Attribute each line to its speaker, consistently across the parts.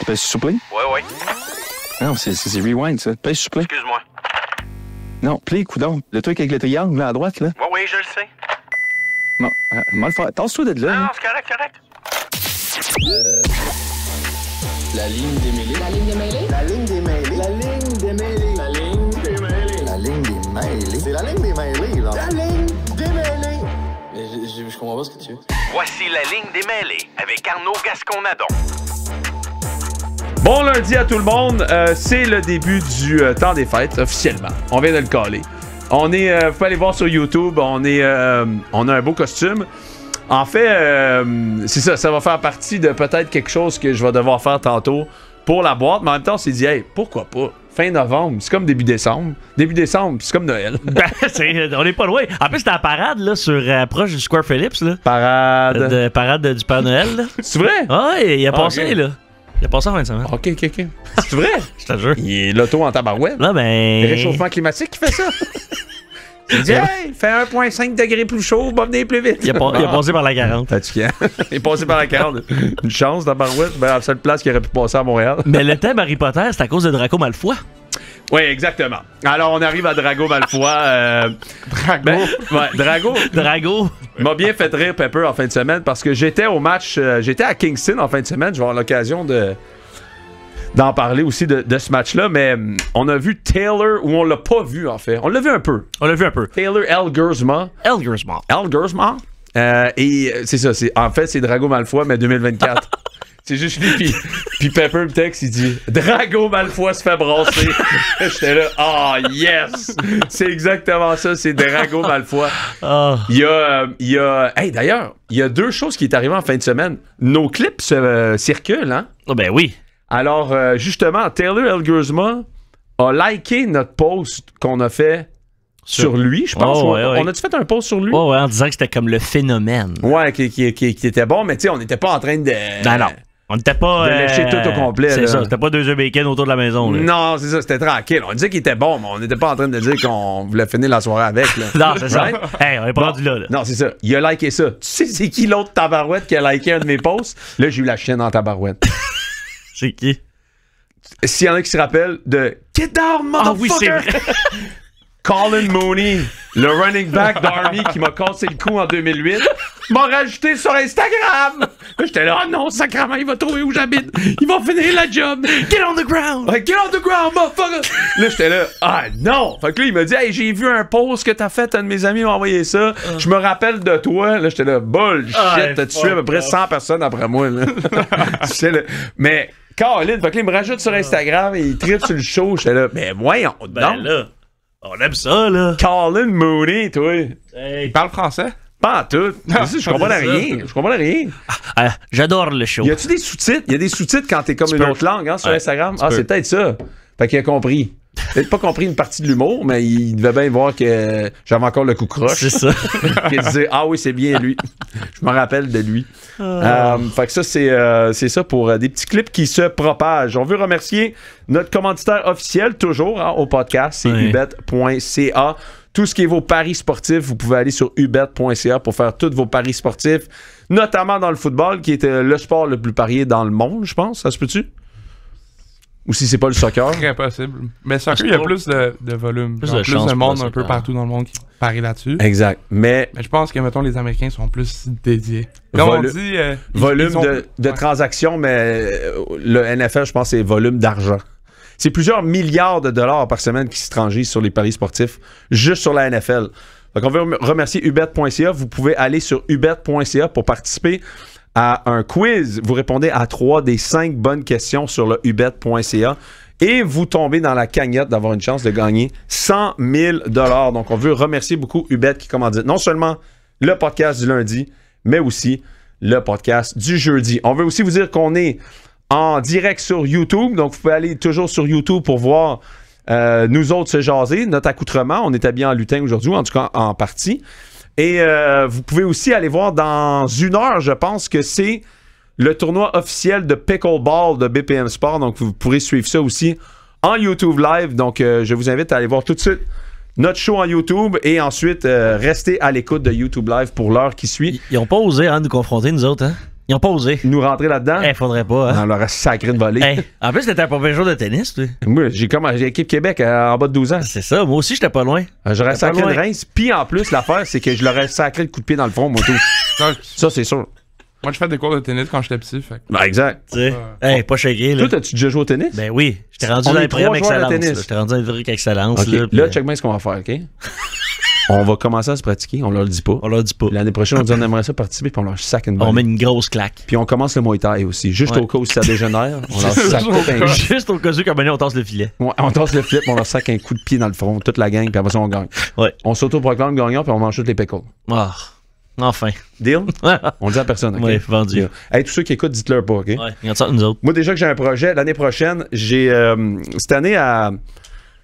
Speaker 1: Tu pèses sur play?
Speaker 2: Ouais.
Speaker 1: Non, c'est rewind, ça. Pèse sur play.
Speaker 2: Excuse-moi.
Speaker 1: Non, play, coudonc. Le truc avec le triangle là, à droite, là.
Speaker 2: Oui, je le sais.
Speaker 1: Non, moi le faire. Tasse-toi de là.
Speaker 2: Non,
Speaker 1: là.
Speaker 2: c'est correct.
Speaker 3: La ligne démêlée.
Speaker 4: La ligne démêlée.
Speaker 3: La ligne démêlée. La ligne démêlée. La ligne démêlée. La ligne démêlée. C'est la ligne démêlée, là. La ligne démêlée. Mais je comprends pas ce que tu veux.
Speaker 2: Voici la ligne démêlée avec Arnaud Gascon-Nadon.
Speaker 5: Bon lundi à tout le monde. C'est le début du temps des fêtes, officiellement. On vient de le caler. On est, vous pouvez aller voir sur YouTube, on a un beau costume. En fait, c'est ça va faire partie de peut-être quelque chose que je vais devoir faire tantôt pour la boîte. Mais en même temps, on s'est dit, hey, pourquoi pas? Fin novembre, c'est comme début décembre. Début décembre, c'est comme Noël.
Speaker 6: On est pas loin. En plus, c'était la parade là, sur proche du Square Phillips. Là.
Speaker 5: Parade.
Speaker 6: Parade du Père Noël. Là.
Speaker 5: C'est vrai?
Speaker 6: Ah, il a passé,
Speaker 5: okay.
Speaker 6: là. Il a passé en fin de semaine.
Speaker 5: OK. C'est vrai?
Speaker 6: Je te jure.
Speaker 5: Il est l'auto en tabarouette.
Speaker 6: Là, ben.
Speaker 5: Le réchauffement climatique qui fait ça. Il dit, hey, fait 1,5 degrés plus chaud, va venir plus vite.
Speaker 6: Il a passé par la 40.
Speaker 5: Il est passé par la 40. Une chance, tabarouette. Ben, la seule place qu'il aurait pu passer à Montréal.
Speaker 6: Mais le thème Harry Potter, c'est à cause de Draco Malfoy.
Speaker 5: Oui, exactement. Alors, on arrive à Drago Malfoy. Drago m'a bien fait rire, Pepper, en fin de semaine, parce que j'étais au match, j'étais à Kingston en fin de semaine. Je vais avoir l'occasion d'en parler aussi de ce match-là, mais on a vu Taylor, ou on l'a pas vu, en fait. On l'a vu un peu. Taylor Elgersma. Et c'est ça, en fait, c'est Drago Malfoy, mais 2024. C'est juste lui, puis Pepper me texte, il dit Drago Malfoy se fait brasser. J'étais là, yes! C'est exactement ça, c'est Drago Malfoy. Il y a hey, d'ailleurs, il y a deux choses qui est arrivées en fin de semaine. Nos clips circulent, hein?
Speaker 6: Oh, ben oui.
Speaker 5: Alors, justement, Taylor Elgersma a liké notre post qu'on a fait sur lui, je pense.
Speaker 6: Ouais.
Speaker 5: On a-tu fait un post sur lui?
Speaker 6: Ouais, en disant que c'était comme le phénomène.
Speaker 5: Ouais, qui était bon, mais tu sais, on n'était pas en train de...
Speaker 6: Non. On n'était pas...
Speaker 5: de lécher tout au complet.
Speaker 6: C'est
Speaker 5: là.
Speaker 6: ça, c'était pas 2 œufs bacon autour de la maison. Là.
Speaker 5: Non, c'est ça, c'était tranquille. On disait qu'il était bon, mais on n'était pas en train de dire qu'on voulait finir la soirée avec. Là.
Speaker 6: Non, c'est ça. Hey, on est pas rendu là.
Speaker 5: Non, c'est ça. Il a liké ça. Tu sais, c'est qui l'autre tabarouette qui a liké un de mes posts? Là, j'ai eu la chienne en tabarouette.
Speaker 6: C'est qui?
Speaker 5: S'il y en a qui se rappellent de Get down, motherfucker!
Speaker 6: Ah oui, c'est vrai.
Speaker 5: Colin Mooney, le running back d'Army qui m'a cassé le cou en 2008, m'a rajouté sur Instagram. Là, j'étais là, oh non, sacrément, il va trouver où j'habite. Il va finir la job.
Speaker 6: Get on the ground!
Speaker 5: Ouais, get on the ground, motherfucker! Là, j'étais là, non! Fait que là, il m'a dit, hey, j'ai vu un post que t'as fait, un de mes amis m'a envoyé ça. Je me rappelle de toi. Là, j'étais là, bullshit, t'as tué à peu près 100 personnes après moi. Là. Mais, Colin, fait que là, il me rajoute sur Instagram et il tripe sur le show. J'étais là, mais voyons,
Speaker 6: Ben là, on aime ça, là.
Speaker 5: Colin Mooney, toi.
Speaker 6: Hey.
Speaker 5: Il parle français? Pas en tout. Je comprends rien.
Speaker 6: J'adore le show.
Speaker 5: Y a-tu des sous-titres? Il y a des sous-titres quand t'es comme une autre langue, hein, sur Instagram? C'est peut-être ça. Fait qu'il a compris. Peut-être pas compris une partie de l'humour, mais il devait bien voir que j'avais encore le coup croche.
Speaker 6: C'est ça.
Speaker 5: Il disait, oui, c'est bien lui. Je me rappelle de lui. Fait que ça, c'est ça pour des petits clips qui se propagent. On veut remercier notre commanditaire officiel, toujours, au podcast, c'est ubet.ca. Tout ce qui est vos paris sportifs, vous pouvez aller sur ubet.ca pour faire tous vos paris sportifs, notamment dans le football, qui est le sport le plus parié dans le monde, je pense. Ça se peut-tu? Ou si c'est pas le soccer?
Speaker 7: C'est impossible. Mais soccer, il y a plus de volume. Plus de monde un peu partout dans le monde qui parie là-dessus.
Speaker 5: Exact. Mais
Speaker 7: je pense que, mettons, les Américains sont plus dédiés. Comme on dit...
Speaker 5: volume de transactions, mais le NFL, je pense, c'est volume d'argent. C'est plusieurs milliards de dollars par semaine qui se transigent sur les paris sportifs, juste sur la NFL. Donc, on veut remercier ubet.ca. Vous pouvez aller sur ubet.ca pour participer à un quiz. Vous répondez à 3 des 5 bonnes questions sur le ubet.ca et vous tombez dans la cagnotte d'avoir une chance de gagner 100 000 $. Donc, on veut remercier beaucoup Ubet qui commandite non seulement le podcast du lundi, mais aussi le podcast du jeudi. On veut aussi vous dire qu'on est en direct sur YouTube. Donc, vous pouvez aller toujours sur YouTube pour voir nous autres se jaser, notre accoutrement. On est habillés en lutin aujourd'hui, en tout cas en partie. Et vous pouvez aussi aller voir dans 1 heure, je pense que c'est le tournoi officiel de Pickleball de BPM Sport. Donc, vous pourrez suivre ça aussi en YouTube Live. Donc, je vous invite à aller voir tout de suite notre show en YouTube et ensuite rester à l'écoute de YouTube Live pour l'heure qui suit.
Speaker 6: Ils n'ont pas osé nous confronter, nous autres, hein? Ils ont pas osé.
Speaker 5: nous rentrer là-dedans.
Speaker 6: Faudrait pas, hein.
Speaker 5: On leur a sacré une volée.
Speaker 6: En plus, t'étais un mauvais joueur de tennis, toi.
Speaker 5: Moi, j'ai l'équipe Québec en bas de 12 ans.
Speaker 6: C'est ça, moi aussi, j'étais pas loin.
Speaker 5: J'aurais sacré de Reims. Puis en plus, l'affaire, c'est que je leur ai sacré le coup de pied dans le front, moi, tout. Ça, c'est sûr.
Speaker 7: Moi, je fais des cours de tennis quand j'étais petit. Fait.
Speaker 5: Ben, exact.
Speaker 6: Tu sais, pas shaké, là.
Speaker 5: Toi, as-tu déjà joué au tennis?
Speaker 6: Ben oui, j'étais rendu dans les programmes excellence. J'étais rendu dans les trucs excellence.
Speaker 5: Okay. Là, check bien ce qu'on va faire, OK? On va commencer à se pratiquer, on leur le dit pas.
Speaker 6: On leur dit pas.
Speaker 5: L'année prochaine, on dit on aimerait ça participer, puis on leur sac une balle.
Speaker 6: On met une grosse claque.
Speaker 5: Puis on commence le Muay Thai aussi. Juste au cas où ça dégénère, on leur sac
Speaker 6: Juste au cas où, comme on tasse le filet.
Speaker 5: Ouais, on tasse le flip, on leur sac un coup de pied dans le front, toute la gang, puis après ça, on gagne.
Speaker 6: Ouais.
Speaker 5: On s'auto-proclame gagnant, puis on mange toutes les pickles.
Speaker 6: Ah, enfin.
Speaker 5: Deal? On le dit à personne, OK?
Speaker 6: Oui, vendu.
Speaker 5: Deal. Hey, tous ceux qui écoutent, dites-leur pas, OK?
Speaker 6: Ouais, regarde ça, nous autres.
Speaker 5: Moi, déjà que j'ai un projet, l'année prochaine, j'ai... cette année,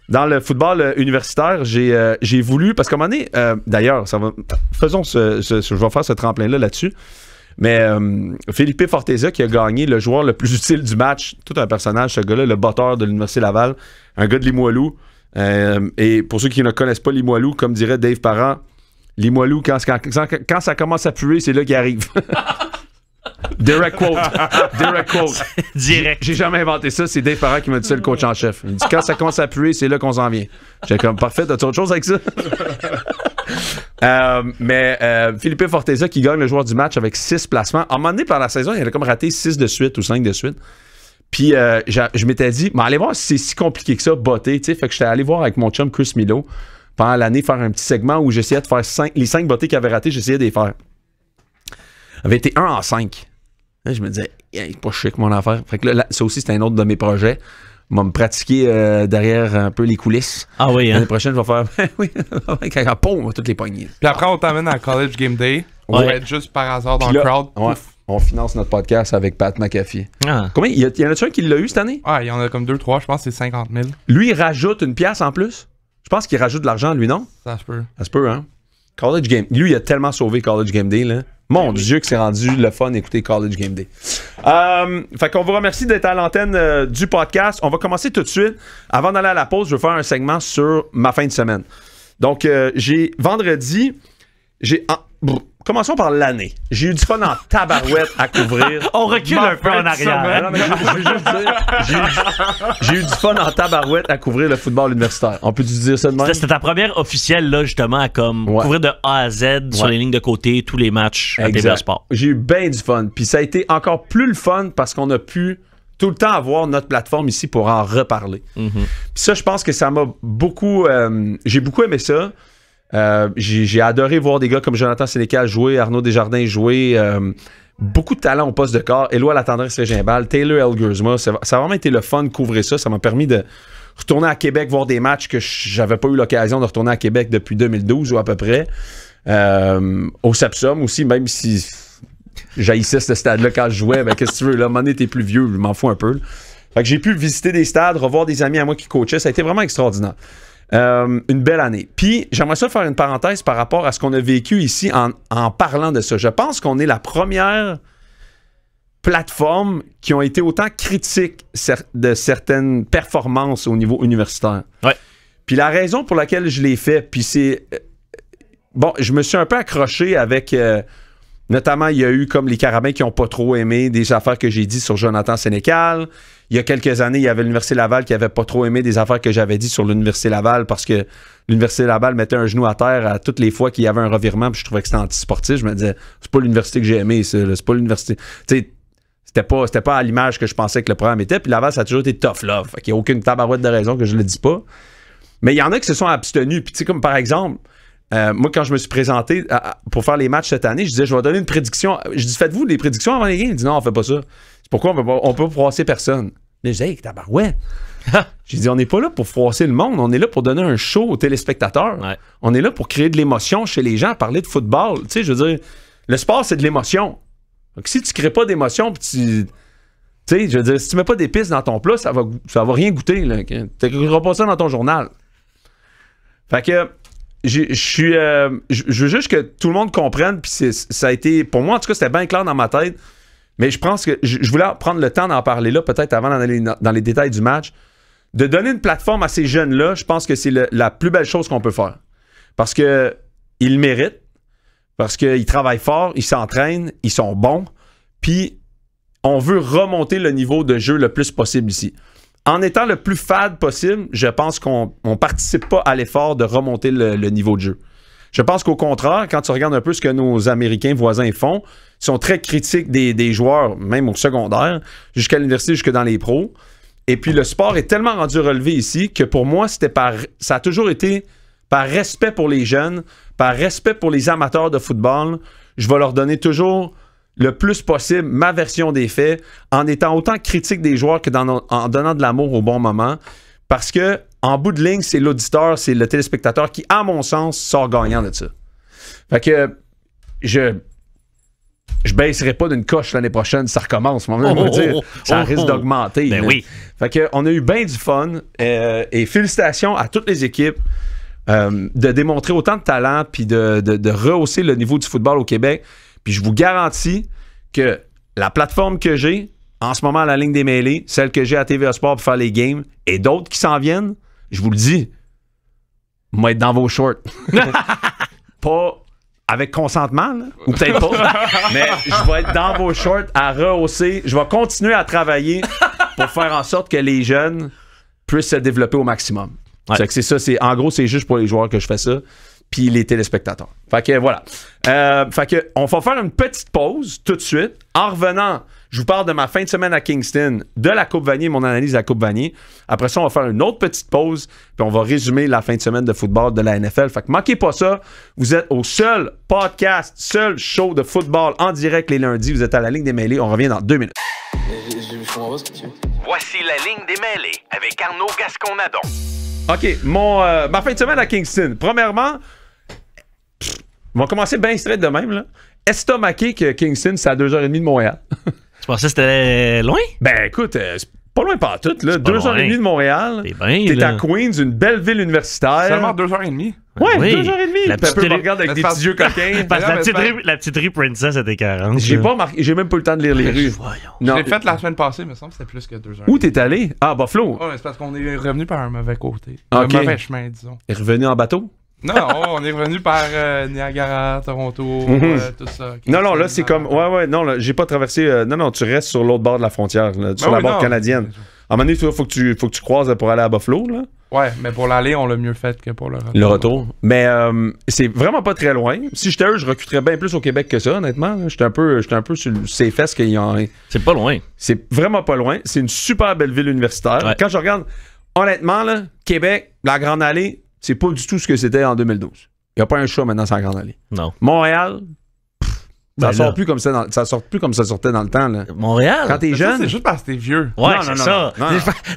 Speaker 5: dans le football universitaire, j'ai voulu... Parce qu'à un moment donné, d'ailleurs, ça va... Faisons je vais faire ce tremplin-là là-dessus. Mais Philippe Forteza, qui a gagné le joueur le plus utile du match, tout un personnage, ce gars-là, le botteur de l'Université Laval, un gars de Limoilou. Et pour ceux qui ne connaissent pas Limoilou, comme dirait Dave Parent, Limoilou, quand ça commence à puer, c'est là qu'il arrive. Direct quote. Direct quote.
Speaker 6: Direct.
Speaker 5: J'ai jamais inventé ça, c'est Dave Parent qui m'a dit ça, le coach en chef. Il dit quand ça commence à puer, c'est là qu'on s'en vient. J'étais comme parfait, t'as-tu autre chose avec ça? Mais Philippe Forteza qui gagne le joueur du match avec 6 placements. À un moment donné, par la saison, il avait comme raté 6 de suite ou 5 de suite. Puis je m'étais dit, mais allez voir si c'est si compliqué que ça, botter. Fait que j'étais allé voir avec mon chum Chris Milo pendant l'année faire un petit segment où j'essayais de faire les 5 bottées qu'il avait ratés, j'essayais de les faire. Avait été 1 en 5. Là, je me disais, c'est pas chic mon affaire. Fait que là, ça aussi, c'est un autre de mes projets. Je vais me pratiquer derrière un peu les coulisses.
Speaker 6: Ah oui, hein?
Speaker 5: L'année prochaine, je vais faire, oui, avec un pont, on va toutes les pogner.
Speaker 7: Puis après, on t'amène à College Game Day. On va être juste par hasard dans le crowd.
Speaker 5: Ouais, on finance notre podcast avec Pat McAfee.
Speaker 6: Ah.
Speaker 5: Combien? Il y en a-tu un qui l'a eu cette année?
Speaker 7: Ah, il y en a comme 2-3, je pense que c'est 50 000.
Speaker 5: Lui, il rajoute une pièce en plus? Je pense qu'il rajoute de l'argent, lui, non?
Speaker 7: Ça se peut.
Speaker 5: Ça se peut, hein? College Game. Lui, il a tellement sauvé College Game Day, là. Mon Dieu, que c'est rendu le fun d'écouter College Game Day. Fait qu'on vous remercie d'être à l'antenne du podcast. On va commencer tout de suite. Avant d'aller à la pause, je vais faire un segment sur ma fin de semaine. Donc, vendredi, commençons par l'année. J'ai eu du fun en tabarouette à couvrir.
Speaker 6: On recule un peu en arrière.
Speaker 5: Non, mais je veux juste dire, j'ai eu du fun en tabarouette à couvrir le football universitaire. On peut-tu dire ça de même?
Speaker 6: C'était ta première officielle, là, justement, à couvrir de A à Z sur les lignes de côté tous les matchs à TVA Sport.
Speaker 5: J'ai eu bien du fun. Puis ça a été encore plus le fun parce qu'on a pu tout le temps avoir notre plateforme ici pour en reparler. Puis ça, je pense que ça m'a beaucoup... j'ai beaucoup aimé ça. J'ai adoré voir des gars comme Jonathan Sénécal jouer, Arnaud Desjardins jouer, beaucoup de talent au poste de corps, Éloi Latendresse-Régimbal, Taylor Elgersma, ça a vraiment été le fun de couvrir ça. Ça m'a permis de retourner à Québec, voir des matchs que j'avais pas eu l'occasion de retourner à Québec depuis 2012 ou à peu près. Au Sepsum aussi, même si j'haïssais ce stade-là quand je jouais, ben qu'est-ce que tu veux, là, à un moment donné, t'es plus vieux, je m'en fous un peu. Fait que j'ai pu visiter des stades, revoir des amis à moi qui coachaient, ça a été vraiment extraordinaire. Une belle année. Puis, j'aimerais ça faire une parenthèse par rapport à ce qu'on a vécu ici en parlant de ça. Je pense qu'on est la première plateforme qui ont été autant critiques de certaines performances au niveau universitaire.
Speaker 6: Ouais.
Speaker 5: Puis la raison pour laquelle je l'ai fait, puis c'est... Bon, je me suis un peu accroché avec... notamment, il y a eu comme les Carabins qui n'ont pas trop aimé des affaires que j'ai dit sur Jonathan Sénécal. Il y a quelques années, il y avait l'Université Laval qui n'avait pas trop aimé des affaires que j'avais dit sur l'Université Laval parce que l'Université Laval mettait un genou à terre à toutes les fois qu'il y avait un revirement, puis je trouvais que c'était anti-sportif. Je me disais, c'est pas l'université que j'ai aimé, c'est pas l'université. Tu sais, c'était pas à l'image que je pensais que le programme était. Puis Laval, ça a toujours été tough love. Fait qu'il n'y a aucune tabarouette de raison que je le dis pas. Mais il y en a qui se sont abstenus. Puis tu sais, comme par exemple, moi, quand je me suis présenté pour faire les matchs cette année, je disais, je vais donner une prédiction. Je dis, faites-vous des prédictions avant les games? Il dit, non, on fait pas ça. C'est pourquoi on peut froisser personne. Là, je dis, hey, tabarouette. J'ai dit, on n'est pas là pour froisser le monde. On est là pour donner un show aux téléspectateurs. Ouais. On est là pour créer de l'émotion chez les gens, parler de football. Tu sais, je veux dire, le sport, c'est de l'émotion. Donc, si tu crées pas d'émotion, puis tu sais, je veux dire, si tu mets pas d'épices dans ton plat, ça va rien goûter. Tu n'écriras pas ça dans ton journal. Fait que, je veux juste que tout le monde comprenne, puis ça a été, pour moi, en tout cas, c'était bien clair dans ma tête, mais je pense que je voulais prendre le temps d'en parler là, peut-être avant d'aller dans les détails du match, de donner une plateforme à ces jeunes-là. Je pense que c'est la plus belle chose qu'on peut faire. Parce qu'ils le méritent, parce qu'ils travaillent fort, ils s'entraînent, ils sont bons, Puis, on veut remonter le niveau de jeu le plus possible ici. En étant le plus fade possible, je pense qu'on ne participe pas à l'effort de remonter le niveau de jeu. Je pense qu'au contraire, quand tu regardes un peu ce que nos Américains voisins font, ils sont très critiques des joueurs, même au secondaire, jusqu'à l'université, jusque dans les pros. Et puis, le sport est tellement rendu relevé ici que pour moi, ça a toujours été par respect pour les jeunes, par respect pour les amateurs de football. Je vais leur donner toujours le plus possible ma version des faits en étant autant critique des joueurs que en donnant de l'amour au bon moment. Parce que, en bout de ligne, c'est l'auditeur, c'est le téléspectateur qui, à mon sens, sort gagnant de ça. Fait que je baisserai pas d'une coche l'année prochaine, ça recommence. Ça risque d'augmenter.
Speaker 6: Ben oui.
Speaker 5: Fait que on a eu bien du fun et félicitations à toutes les équipes de démontrer autant de talent puis de rehausser le niveau du football au Québec. Puis je vous garantis que la plateforme que j'ai en ce moment à la ligne des mêlées, celle que j'ai à TVA Sport pour faire les games et d'autres qui s'en viennent, je vous le dis, moi être dans vos shorts. Pas avec consentement, là, ou peut-être pas, mais je vais être dans vos shorts à rehausser. Je vais continuer à travailler pour faire en sorte que les jeunes puissent se développer au maximum. Ouais. C'est que c'est ça, en gros, c'est juste pour les joueurs que je fais ça, puis les téléspectateurs. Fait que voilà. Fait que on va faire une petite pause tout de suite. En revenant, je vous parle de ma fin de semaine à Kingston, de la Coupe Vanier, mon analyse de la Coupe Vanier. Après ça, on va faire une autre petite pause, puis on va résumer la fin de semaine de football de la NFL. Fait que manquez pas ça. Vous êtes au seul podcast, seul show de football en direct les lundis. Vous êtes à la ligne des mêlées. On revient dans 2 minutes.
Speaker 3: Je comprends pas ce que tu veux.
Speaker 2: Voici la ligne des mêlées avec Arnaud Gascon-Nadon.
Speaker 5: OK, ma fin de semaine à Kingston. Premièrement, on va commencer bien straight de même, là. Estomaqué que Kingston, c'est à 2h30 de Montréal.
Speaker 6: Tu pensais que c'était loin?
Speaker 5: Ben écoute, c'est pas loin pas tout, là. 2h30 de Montréal. T'es à Queens, une belle ville universitaire.
Speaker 7: Seulement 2h30?
Speaker 5: Ouais,
Speaker 6: oui.
Speaker 5: 2h30.
Speaker 6: La petite
Speaker 5: me regarde avec des petits yeux coquins.
Speaker 6: Parce que la petite rue Princess était 40.
Speaker 5: J'ai même pas eu le temps de lire les rues.
Speaker 7: Je l'ai fait la semaine passée, il me semble que c'était plus que 2h.
Speaker 5: Où t'es allé? Ah, Buffalo.
Speaker 7: Ouais, c'est parce qu'on est revenu par un mauvais côté.
Speaker 5: Okay.
Speaker 7: Un mauvais chemin, disons.
Speaker 5: T'es revenu en bateau?
Speaker 7: Non, on est revenu par Niagara, Toronto, tout ça.
Speaker 5: Non, là, c'est comme... Ouais, non, là, j'ai pas traversé... non, tu restes sur l'autre bord de la frontière, là, sur la bord canadienne. À un moment donné, il faut que tu croises pour aller à Buffalo, là.
Speaker 7: Ouais, mais pour l'aller, on l'a mieux fait que pour le retour.
Speaker 5: Le retour. Mais c'est vraiment pas très loin. Si j'étais eux, je recruterais bien plus au Québec que ça, honnêtement. J'étais un peu sur ses fesses qu'il y en a. C'est
Speaker 6: pas loin.
Speaker 5: C'est vraiment pas loin. C'est une super belle ville universitaire. Ouais. Quand je regarde, honnêtement, là, Québec, la Grande Allée, c'est pas du tout ce que c'était en 2012. Il n'y a pas un chat maintenant sur la Grande Allée.
Speaker 6: Non.
Speaker 5: Montréal, ça sort plus comme ça, ça sort plus comme ça sortait dans le temps. Là.
Speaker 6: Montréal?
Speaker 5: Quand t'es jeune.
Speaker 7: C'est juste parce que t'es vieux.
Speaker 6: Ouais, c'est ça.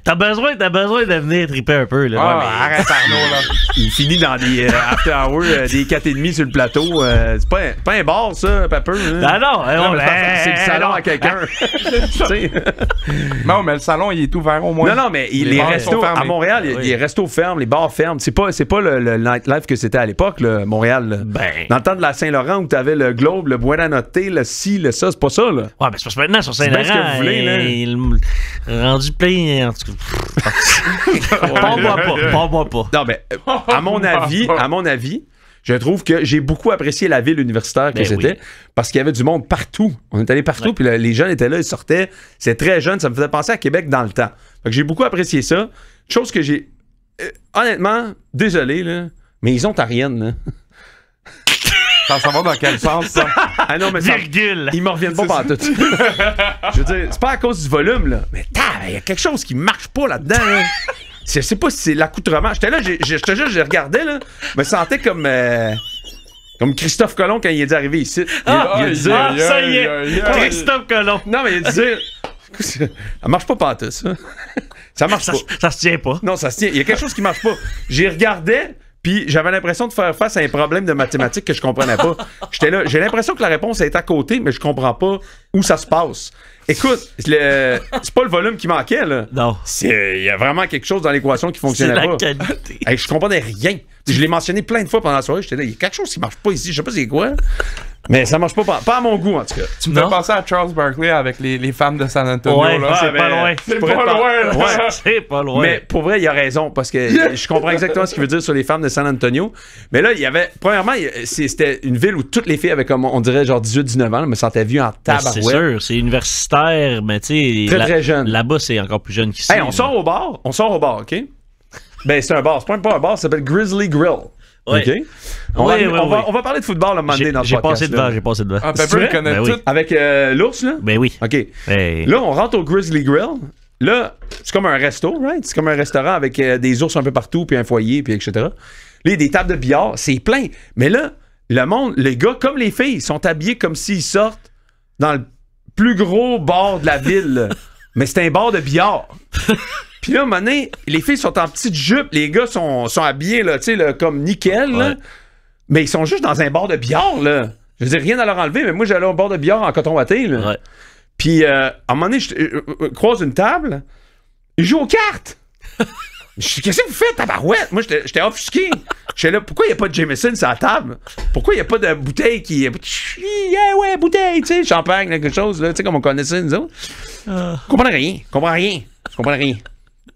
Speaker 6: T'as besoin de venir triper un peu. Là.
Speaker 7: Ah, ouais, mais arrête Arnaud, là.
Speaker 5: Il finit dans des after hours, des 4,5 sur le plateau. C'est pas un bar, ça, Pepper.
Speaker 6: Hein? Non,
Speaker 5: c'est le salon à quelqu'un.
Speaker 7: Non, mais le salon, il est ouvert au moins.
Speaker 5: Non, mais les restos, à Montréal, les restos ferment, les bars ferment. C'est pas le nightlife que c'était à l'époque, là, Montréal. Dans le temps de la Saint-Laurent où t'avais le Globe, le Buena Noté, le ci, le ça, c'est pas ça, là.
Speaker 6: Ouais, mais c'est parce que maintenant, sur Saint-Laurent,
Speaker 5: ce que vous voulez, là.
Speaker 6: Il rendu plein, en tout cas. Parle-moi pas.
Speaker 5: Non, mais à mon avis, je trouve que j'ai beaucoup apprécié la ville universitaire que c'était parce qu'il y avait du monde partout. On est allé partout, puis les jeunes étaient là, ils sortaient. C'était très jeune, ça me faisait penser à Québec dans le temps. Fait que j'ai beaucoup apprécié ça. Chose que j'ai... honnêtement, désolé, là, mais ils ont Arienne, là.
Speaker 7: Sans savoir dans quel sens, ça.
Speaker 5: Ah non, mais
Speaker 6: virgule.
Speaker 5: Ils me reviennent pas par tout. Je veux dire, c'est pas à cause du volume, là. Mais il y a quelque chose qui marche pas là-dedans, là. Je sais pas si c'est l'accoutrement. J'étais là, je regardais, là. Je me sentais comme Christophe Colomb quand il est arrivé ici. Il a dit
Speaker 6: ça y est, Christophe Colomb.
Speaker 5: Non, mais il a dit ça marche pas partout, ça. Ça marche pas.
Speaker 6: Ça se tient pas.
Speaker 5: Non, ça se tient. Il y a quelque chose qui marche pas. J'y regardais, puis j'avais l'impression de faire face à un problème de mathématiques que je comprenais pas. J'étais là, j'ai l'impression que la réponse est à côté, mais je comprends pas où ça se passe. Écoute, c'est pas le volume qui manquait, là.
Speaker 6: Non.
Speaker 5: Il y a vraiment quelque chose dans l'équation qui fonctionnait pas.
Speaker 6: C'est la qualité.
Speaker 5: Je comprenais rien. Je l'ai mentionné plein de fois pendant la soirée. J'étais là, il y a quelque chose qui marche pas ici. Je sais pas c'est quoi. Mais ça marche pas à mon goût, en tout cas.
Speaker 7: Tu me fais penser à Charles Barkley avec les femmes de San Antonio.
Speaker 6: Ouais,
Speaker 7: là.
Speaker 6: c'est pas loin.
Speaker 7: C'est pas loin.
Speaker 5: Ouais.
Speaker 6: C'est pas loin.
Speaker 5: Mais pour vrai, il a raison, parce que je comprends exactement ce qu'il veut dire sur les femmes de San Antonio. Mais là, il y avait, premièrement, c'était une ville où toutes les filles avaient, comme on dirait, genre 18-19 ans, là, me sentais vieux en tabarouette.
Speaker 6: C'est sûr, c'est universitaire, mais tu sais...
Speaker 5: Très jeune.
Speaker 6: Là-bas, c'est encore plus jeune qu'ici.
Speaker 5: Hey, on sort au bar, OK? Ben, c'est un bar, c'est pas un bar, ça s'appelle Grizzly Grill.
Speaker 6: Ouais.
Speaker 5: OK? On va parler de football un moment donné dans ce podcast.
Speaker 6: J'ai passé devant.
Speaker 7: Ah, Pepper, il connaît
Speaker 6: Ben
Speaker 7: tout.
Speaker 6: oui.
Speaker 5: Avec l'ours, là?
Speaker 6: Ben oui.
Speaker 5: OK.
Speaker 6: Hey.
Speaker 5: Là, on rentre au Grizzly Grill. Là, c'est comme un resto, right? C'est comme un restaurant avec des ours un peu partout, puis un foyer, puis etc. Là, il y a des tables de billard, c'est plein. Mais là, le monde, les gars, comme les filles, sont habillés comme s'ils sortent dans le plus gros bar de la ville. Là. Mais c'est un bar de billard. Puis là, à un moment donné, les filles sont en petite jupe, les gars sont habillés là, là, comme nickel, là. Mais ils sont juste dans un bar de billard. Là. Je veux dire, rien à leur enlever, mais moi, j'allais au bar de billard en coton watté. Là.
Speaker 6: Ouais.
Speaker 5: Puis, à un moment donné, je croise une table, ils jouent aux cartes. Je dis, qu'est-ce que vous faites, tabarouette? Moi, j'étais offusqué. J'étais là, pourquoi il n'y a pas de Jameson sur la table? Pourquoi il n'y a pas de bouteille qui... Yeah, ouais, bouteille, tu sais, champagne, quelque chose, là, tu sais, comme on connaissait, nous autres. Je comprends rien.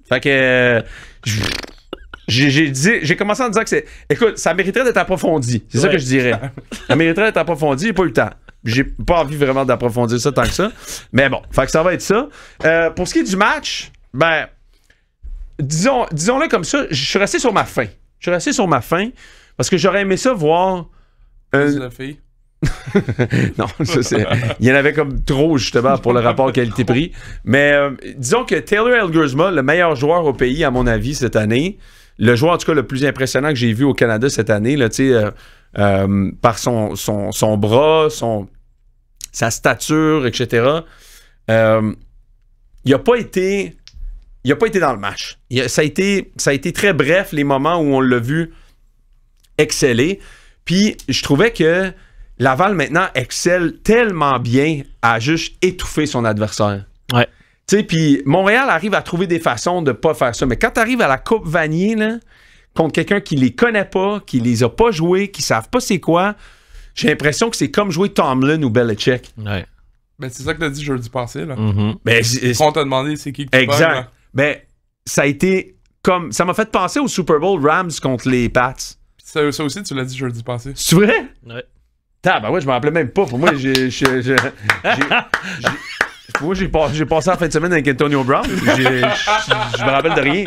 Speaker 5: Fait que... J'ai commencé en disant que c'est... Écoute, ça mériterait d'être approfondi. C'est ça que je dirais. Ça mériterait d'être approfondi, j'ai pas eu le temps. J'ai pas envie vraiment d'approfondir ça tant que ça. Mais bon, fait que ça va être ça. Pour ce qui est du match, ben... Disons-le comme ça, je suis resté sur ma faim. Parce que j'aurais aimé ça voir...
Speaker 7: La fille.
Speaker 5: Non, ça c'est... Il y en avait comme trop, justement, pour le rapport qualité-prix. Mais disons que Taylor Elgersma, le meilleur joueur au pays, à mon avis, cette année, le joueur, en tout cas, le plus impressionnant que j'ai vu au Canada cette année, là, tu sais, par son bras, sa stature, etc., il n'a pas été dans le match. Ça a été très bref, les moments où on l'a vu exceller. Puis, je trouvais que Laval, maintenant, excelle tellement bien à juste étouffer son adversaire.
Speaker 6: Ouais.
Speaker 5: Tu sais, puis Montréal arrive à trouver des façons de pas faire ça. Mais quand tu arrives à la Coupe Vanier, là, contre quelqu'un qui les connaît pas, qui les a pas joués, qui savent pas c'est quoi, j'ai l'impression que c'est comme jouer Tomlin ou Belichick.
Speaker 6: Ouais.
Speaker 7: Ben, c'est ça que t'as dit jeudi passé, là.
Speaker 6: Mm-hmm.
Speaker 5: Ben,
Speaker 7: On t'a demandé c'est qui tu
Speaker 5: exact.
Speaker 7: pognes, là.
Speaker 5: Ben, ça a été comme... Ça m'a fait penser au Super Bowl Rams contre les Pats.
Speaker 7: Ça aussi, tu l'as dit jeudi passé.
Speaker 5: C'est vrai?
Speaker 6: Ouais.
Speaker 5: Ben ouais, je m'en rappelais même pas. Pour moi, j'ai passé la fin de semaine avec Antonio Brown. Je me rappelle de rien.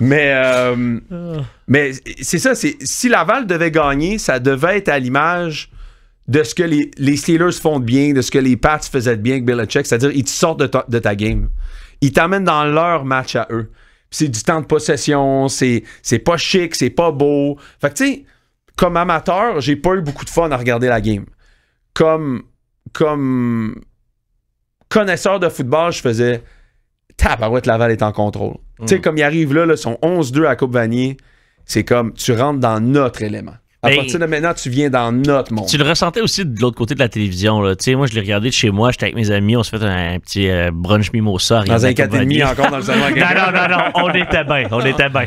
Speaker 5: Mais c'est ça. Si Laval devait gagner, ça devait être à l'image de ce que les Steelers font de bien, de ce que les Pats faisaient de bien avec Belichick. C'est-à-dire, ils te sortent de ta game. Ils t'amènent dans leur match à eux. Puis c'est du temps de possession, c'est pas chic, c'est pas beau. Fait que tu sais, comme amateur, j'ai pas eu beaucoup de fun à regarder la game. Comme connaisseur de football, je faisais tabarouette, Laval est en contrôle. Tu sais, comme ils arrivent là, sont 11-2 à la Coupe Vanier, c'est comme tu rentres dans notre élément. À partir de maintenant, tu viens dans notre monde.
Speaker 6: Tu le ressentais aussi de l'autre côté de la télévision. Là. Tu sais, moi, je l'ai regardé de chez moi. J'étais avec mes amis. On se fait un petit brunch mimosa.
Speaker 5: Dans un 4,5 encore dans le salon.
Speaker 6: Non. On était bien. On était bien.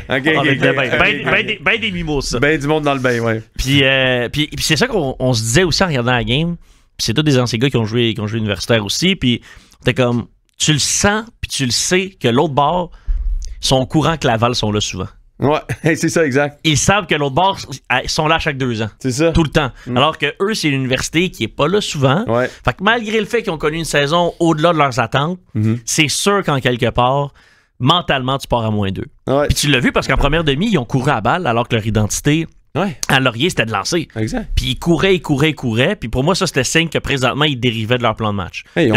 Speaker 6: Ben des mimosas.
Speaker 5: Ben du monde dans le bain, ouais.
Speaker 6: Puis c'est ça qu'on se disait aussi en regardant la game. Puis c'est tous des anciens gars qui ont joué universitaire aussi. Puis t'es comme, tu le sens, puis tu le sais que l'autre bord sont au courant que Laval sont là souvent.
Speaker 5: Ouais, c'est ça, exact.
Speaker 6: Ils savent que l'autre bord sont là chaque 2 ans.
Speaker 5: C'est ça.
Speaker 6: Tout le temps. Alors que eux, c'est l'université qui est pas là souvent.
Speaker 5: Ouais.
Speaker 6: Fait que malgré le fait qu'ils ont connu une saison au-delà de leurs attentes, c'est sûr qu'en quelque part, mentalement, tu pars à -2.
Speaker 5: Ouais.
Speaker 6: Puis tu l'as vu parce qu'en première demi, ils ont couru à balle alors que leur identité à Laurier, c'était de lancer.
Speaker 5: Exact.
Speaker 6: Puis ils couraient. Puis pour moi, ça, c'était signe que présentement, ils dérivaient de leur plan de match.
Speaker 5: Hey,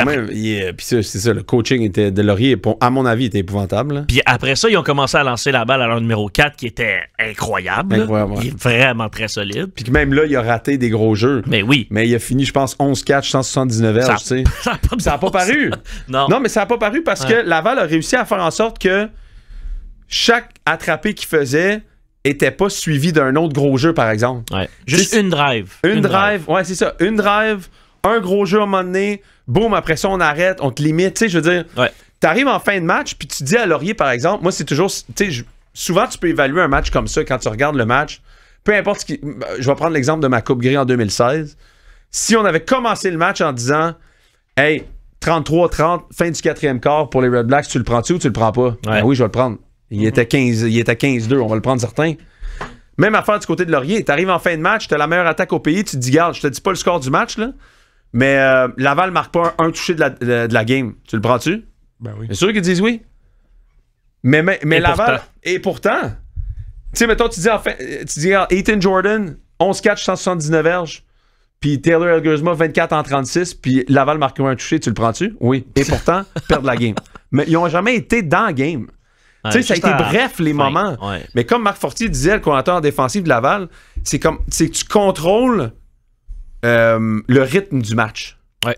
Speaker 5: puis c'est ça, le coaching de Laurier, à mon avis, était épouvantable. Là.
Speaker 6: Puis après ça, ils ont commencé à lancer la balle à leur numéro 4 qui était incroyable. Il est vraiment très solide.
Speaker 5: Puis même là, il a raté des gros jeux.
Speaker 6: Mais oui.
Speaker 5: Mais il a fini, je pense, 11 catchs, 179 verges, tu sais. Ça n'a pas paru. Non, mais ça n'a pas paru parce que Laval a réussi à faire en sorte que chaque attrapé qu'il faisait était pas suivi d'un autre gros jeu, par exemple.
Speaker 6: Ouais. Juste une drive.
Speaker 5: Une drive, ouais, c'est ça. Une drive, un gros jeu à un moment donné, boum, après ça, on arrête, on te limite. Tu sais, je veux dire, t'arrives en fin de match, puis tu dis à Laurier, par exemple, moi, c'est toujours, tu sais, souvent, tu peux évaluer un match comme ça quand tu regardes le match. Peu importe ce qui. Je vais prendre l'exemple de ma Coupe Grey en 2016. Si on avait commencé le match en disant hey, 33-30, fin du 4e quart pour les Red Blacks, tu le prends-tu ou tu le prends pas? Ben oui, je vais le prendre. Il était 15-2, on va le prendre certain. Même affaire du côté de Laurier. T'arrives en fin de match, t'as la meilleure attaque au pays, tu te dis, garde, je te dis pas le score du match, là, mais Laval marque pas un touché de la game. Tu le prends-tu?
Speaker 7: Ben oui.
Speaker 5: C'est sûr qu'ils disent oui. Mais Laval... Et pourtant, tu sais, mettons, tu dis, Ethan Jordan, 11 catchs, 179 verges, puis Taylor Elgersma, 24 en 36, puis Laval marque un touché, tu le prends-tu? Oui. Et pourtant, perdre la game. Mais ils ont jamais été dans la game. Tu sais, ça a été bref les moments. Ouais. Mais comme Marc Fortier disait, le coordinateur défensif de Laval, c'est que tu contrôles le rythme du match.
Speaker 6: Ouais.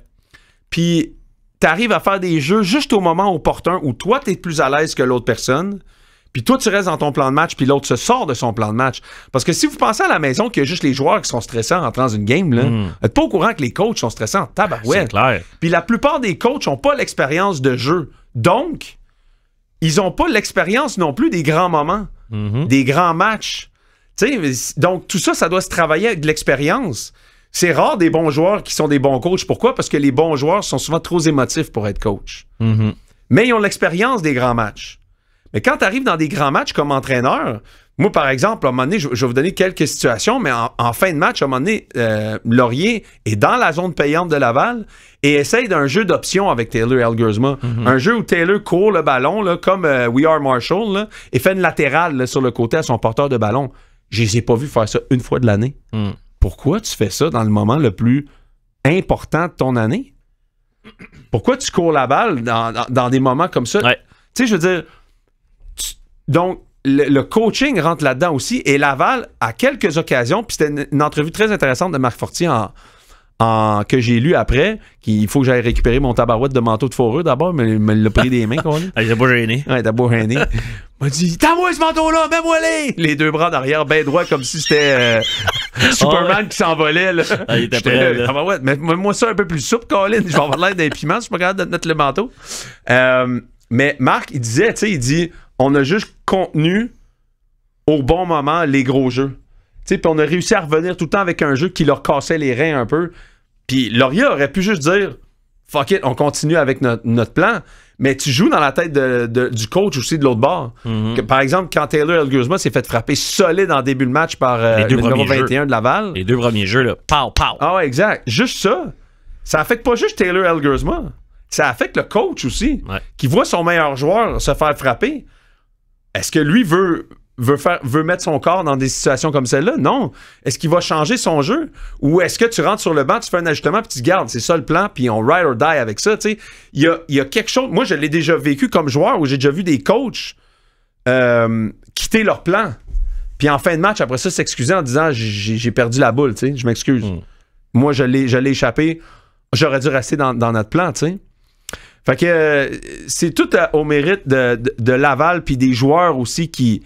Speaker 5: Puis tu arrives à faire des jeux juste au moment opportun où toi, tu es plus à l'aise que l'autre personne. Puis toi, tu restes dans ton plan de match, puis l'autre se sort de son plan de match. Parce que si vous pensez à la maison qu'il y a juste les joueurs qui sont stressants en entrant dans une game, là, vous n'êtes pas au courant que les coachs sont stressants en tabarouette.
Speaker 6: C'est clair.
Speaker 5: Puis la plupart des coachs n'ont pas l'expérience de jeu. Donc, ils n'ont pas l'expérience non plus des grands moments, des grands matchs. Donc, tout ça, ça doit se travailler avec de l'expérience. C'est rare des bons joueurs qui sont des bons coachs. Pourquoi? Parce que les bons joueurs sont souvent trop émotifs pour être coach. Mais ils ont l'expérience des grands matchs. Mais quand tu arrives dans des grands matchs comme entraîneur, moi, par exemple, à un moment donné, je vais vous donner quelques situations, mais en fin de match, à un moment donné, Laurier est dans la zone payante de Laval et essaye d'un jeu d'option avec Taylor Elgersma. Un jeu où Taylor court le ballon, là, comme We Are Marshall, là, et fait une latérale là, sur le côté à son porteur de ballon. Je les ai pas vus faire ça une fois de l'année. Pourquoi tu fais ça dans le moment le plus important de ton année? Pourquoi tu cours la balle dans des moments comme ça?
Speaker 6: Ouais.
Speaker 5: Tu sais, je veux dire... Donc, le coaching rentre là-dedans aussi. Et Laval, à quelques occasions, puis c'était une entrevue très intéressante de Marc Fortier que j'ai lu après, qu'il faut que j'aille récupérer mon tabarouette de manteau de fourrure d'abord, mais il me l'a pris des mains.
Speaker 6: Il était pas gêné.
Speaker 5: Ouais, il était pas gêné. Il m'a dit, t'as moi ce manteau-là, mets-moi les deux bras derrière, ben droit, comme si c'était Superman qui s'envolait. Là.
Speaker 6: Il était prêt. Là.
Speaker 5: Tabarouette, mais moi ça un peu plus souple, Colin. Je vais avoir l'air d'un piment, je suis pas capable de mettre le manteau. Mais Marc, il disait, tu sais, il dit, on a juste contenu au bon moment les gros jeux. Puis on a réussi à revenir tout le temps avec un jeu qui leur cassait les reins un peu. Puis Laurier aurait pu juste dire fuck it, on continue avec notre plan. Mais tu joues dans la tête du coach aussi de l'autre bord. Que, par exemple, quand Taylor Elgersma s'est fait frapper solide en début de match par le numéro 21 de Laval.
Speaker 6: Les deux premiers jeux, là. Pow, pow.
Speaker 5: Ah ouais, exact. Juste ça. Ça affecte pas juste Taylor Elgersma. Ça affecte le coach aussi. Ouais. Qui voit son meilleur joueur se faire frapper. Est-ce que lui veut mettre son corps dans des situations comme celle-là? Non. Est-ce qu'il va changer son jeu? Ou est-ce que tu rentres sur le banc, tu fais un ajustement, puis tu gardes, c'est ça le plan, puis on ride or die avec ça, tu sais. Il y a quelque chose... Moi, je l'ai déjà vécu comme joueur, où j'ai déjà vu des coachs quitter leur plan. Puis en fin de match, après ça, s'excuser en disant « J'ai perdu la boule, tu sais, je m'excuse. Moi, je l'ai échappé. J'aurais dû rester dans notre plan, tu sais. » Fait que c'est tout au mérite de Laval puis des joueurs aussi qui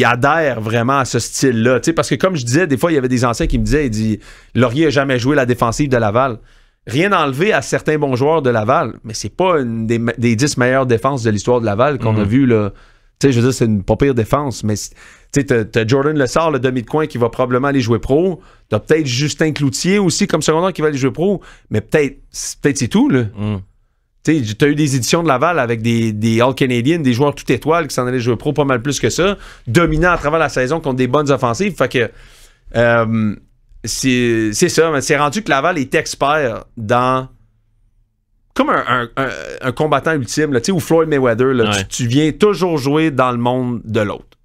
Speaker 5: adhèrent vraiment à ce style-là. T'sais, parce que comme je disais, des fois, il y avait des anciens qui me disaient, Laurier n'a jamais joué la défensive de Laval. Rien enlevé à certains bons joueurs de Laval, mais c'est pas une des 10 meilleures défenses de l'histoire de Laval qu'on a vu là. Tu sais, je veux dire, c'est une pas pire défense, mais tu sais, t'as Jordan Lessard, le demi de coin, qui va probablement aller jouer pro. T'as peut-être Justin Cloutier aussi comme secondaire qui va aller jouer pro, mais peut-être c'est tout, là. Tu as eu des éditions de Laval avec des All-Canadian, des joueurs tout étoiles qui s'en allaient jouer pro pas mal plus que ça, dominant à travers la saison contre des bonnes offensives. Fait que c'est ça, mais c'est rendu que Laval est expert dans comme un combattant ultime, là, ou Floyd Mayweather. Là, ouais. tu viens toujours jouer dans le monde de l'autre.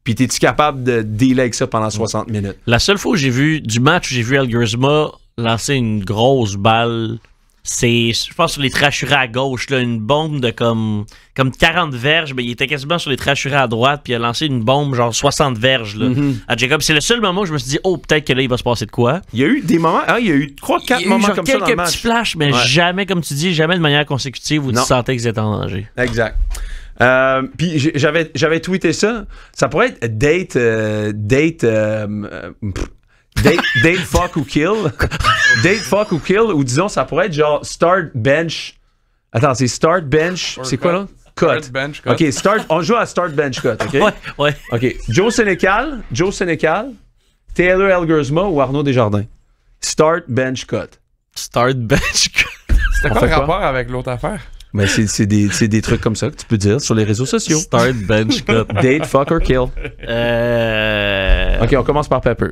Speaker 5: Puis t'es-tu capable de dealer avec ça pendant 60 minutes?
Speaker 6: La seule fois où j'ai vu du match où j'ai vu Elgersma lancer une grosse balle, c'est, je pense, sur les trachurés à gauche, là, une bombe de comme 40 verges, mais il était quasiment sur les trachurés à droite, puis il a lancé une bombe genre 60 verges là, à Jacob. C'est le seul moment où je me suis dit, oh, peut-être que là, il va se passer de quoi.
Speaker 5: Il y a eu des moments, il y a eu 3-4 moments comme ça dans le match.
Speaker 6: Quelques petits flashs, mais jamais, comme tu dis, jamais de manière consécutive où tu sentais qu'ils étaient en danger.
Speaker 5: Exact. Puis j'avais tweeté ça. Ça pourrait être date fuck ou kill. Date fuck ou kill, ou disons ça pourrait être genre start bench. Attends, c'est start bench. C'est quoi là? Cut.
Speaker 7: Start bench cut.
Speaker 5: OK, on joue à start bench cut, OK?
Speaker 6: Ouais.
Speaker 5: OK. Joe Sénécal, Taylor Elgersma ou Arnaud Desjardins. Start, bench, cut.
Speaker 6: Start, bench, cut.
Speaker 7: C'était quoi le rapport avec l'autre affaire?
Speaker 5: Ben, c'est des trucs comme ça que tu peux dire sur les réseaux sociaux.
Speaker 6: Start, bench, cut.
Speaker 5: Date, fuck or kill. Ok, on commence par Pepper.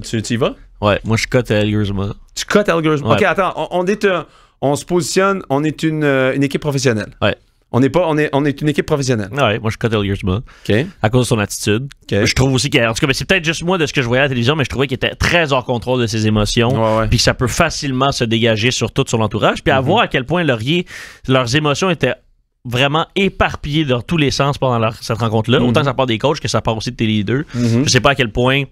Speaker 5: Tu y vas?
Speaker 6: Ouais, moi je cut Elgersma.
Speaker 5: Tu cut Elgersma.
Speaker 6: Ouais.
Speaker 5: Ok, attends, on se positionne, on est une équipe professionnelle.
Speaker 6: Ouais.
Speaker 5: On est une équipe professionnelle.
Speaker 6: Ouais, moi je cut Elgersma.
Speaker 5: Ok.
Speaker 6: À cause de son attitude.
Speaker 5: Ok.
Speaker 6: Je trouve aussi en tout cas, c'est peut-être juste moi de ce que je voyais à la télévision, mais je trouvais qu'il était très hors contrôle de ses émotions.
Speaker 5: Ouais.
Speaker 6: Puis que ça peut facilement se dégager sur tout son entourage. Puis à voir à quel point leurs émotions étaient vraiment éparpillées dans tous les sens pendant cette rencontre-là. Autant que ça part des coachs que ça part aussi de tes leaders. Je sais pas à quel point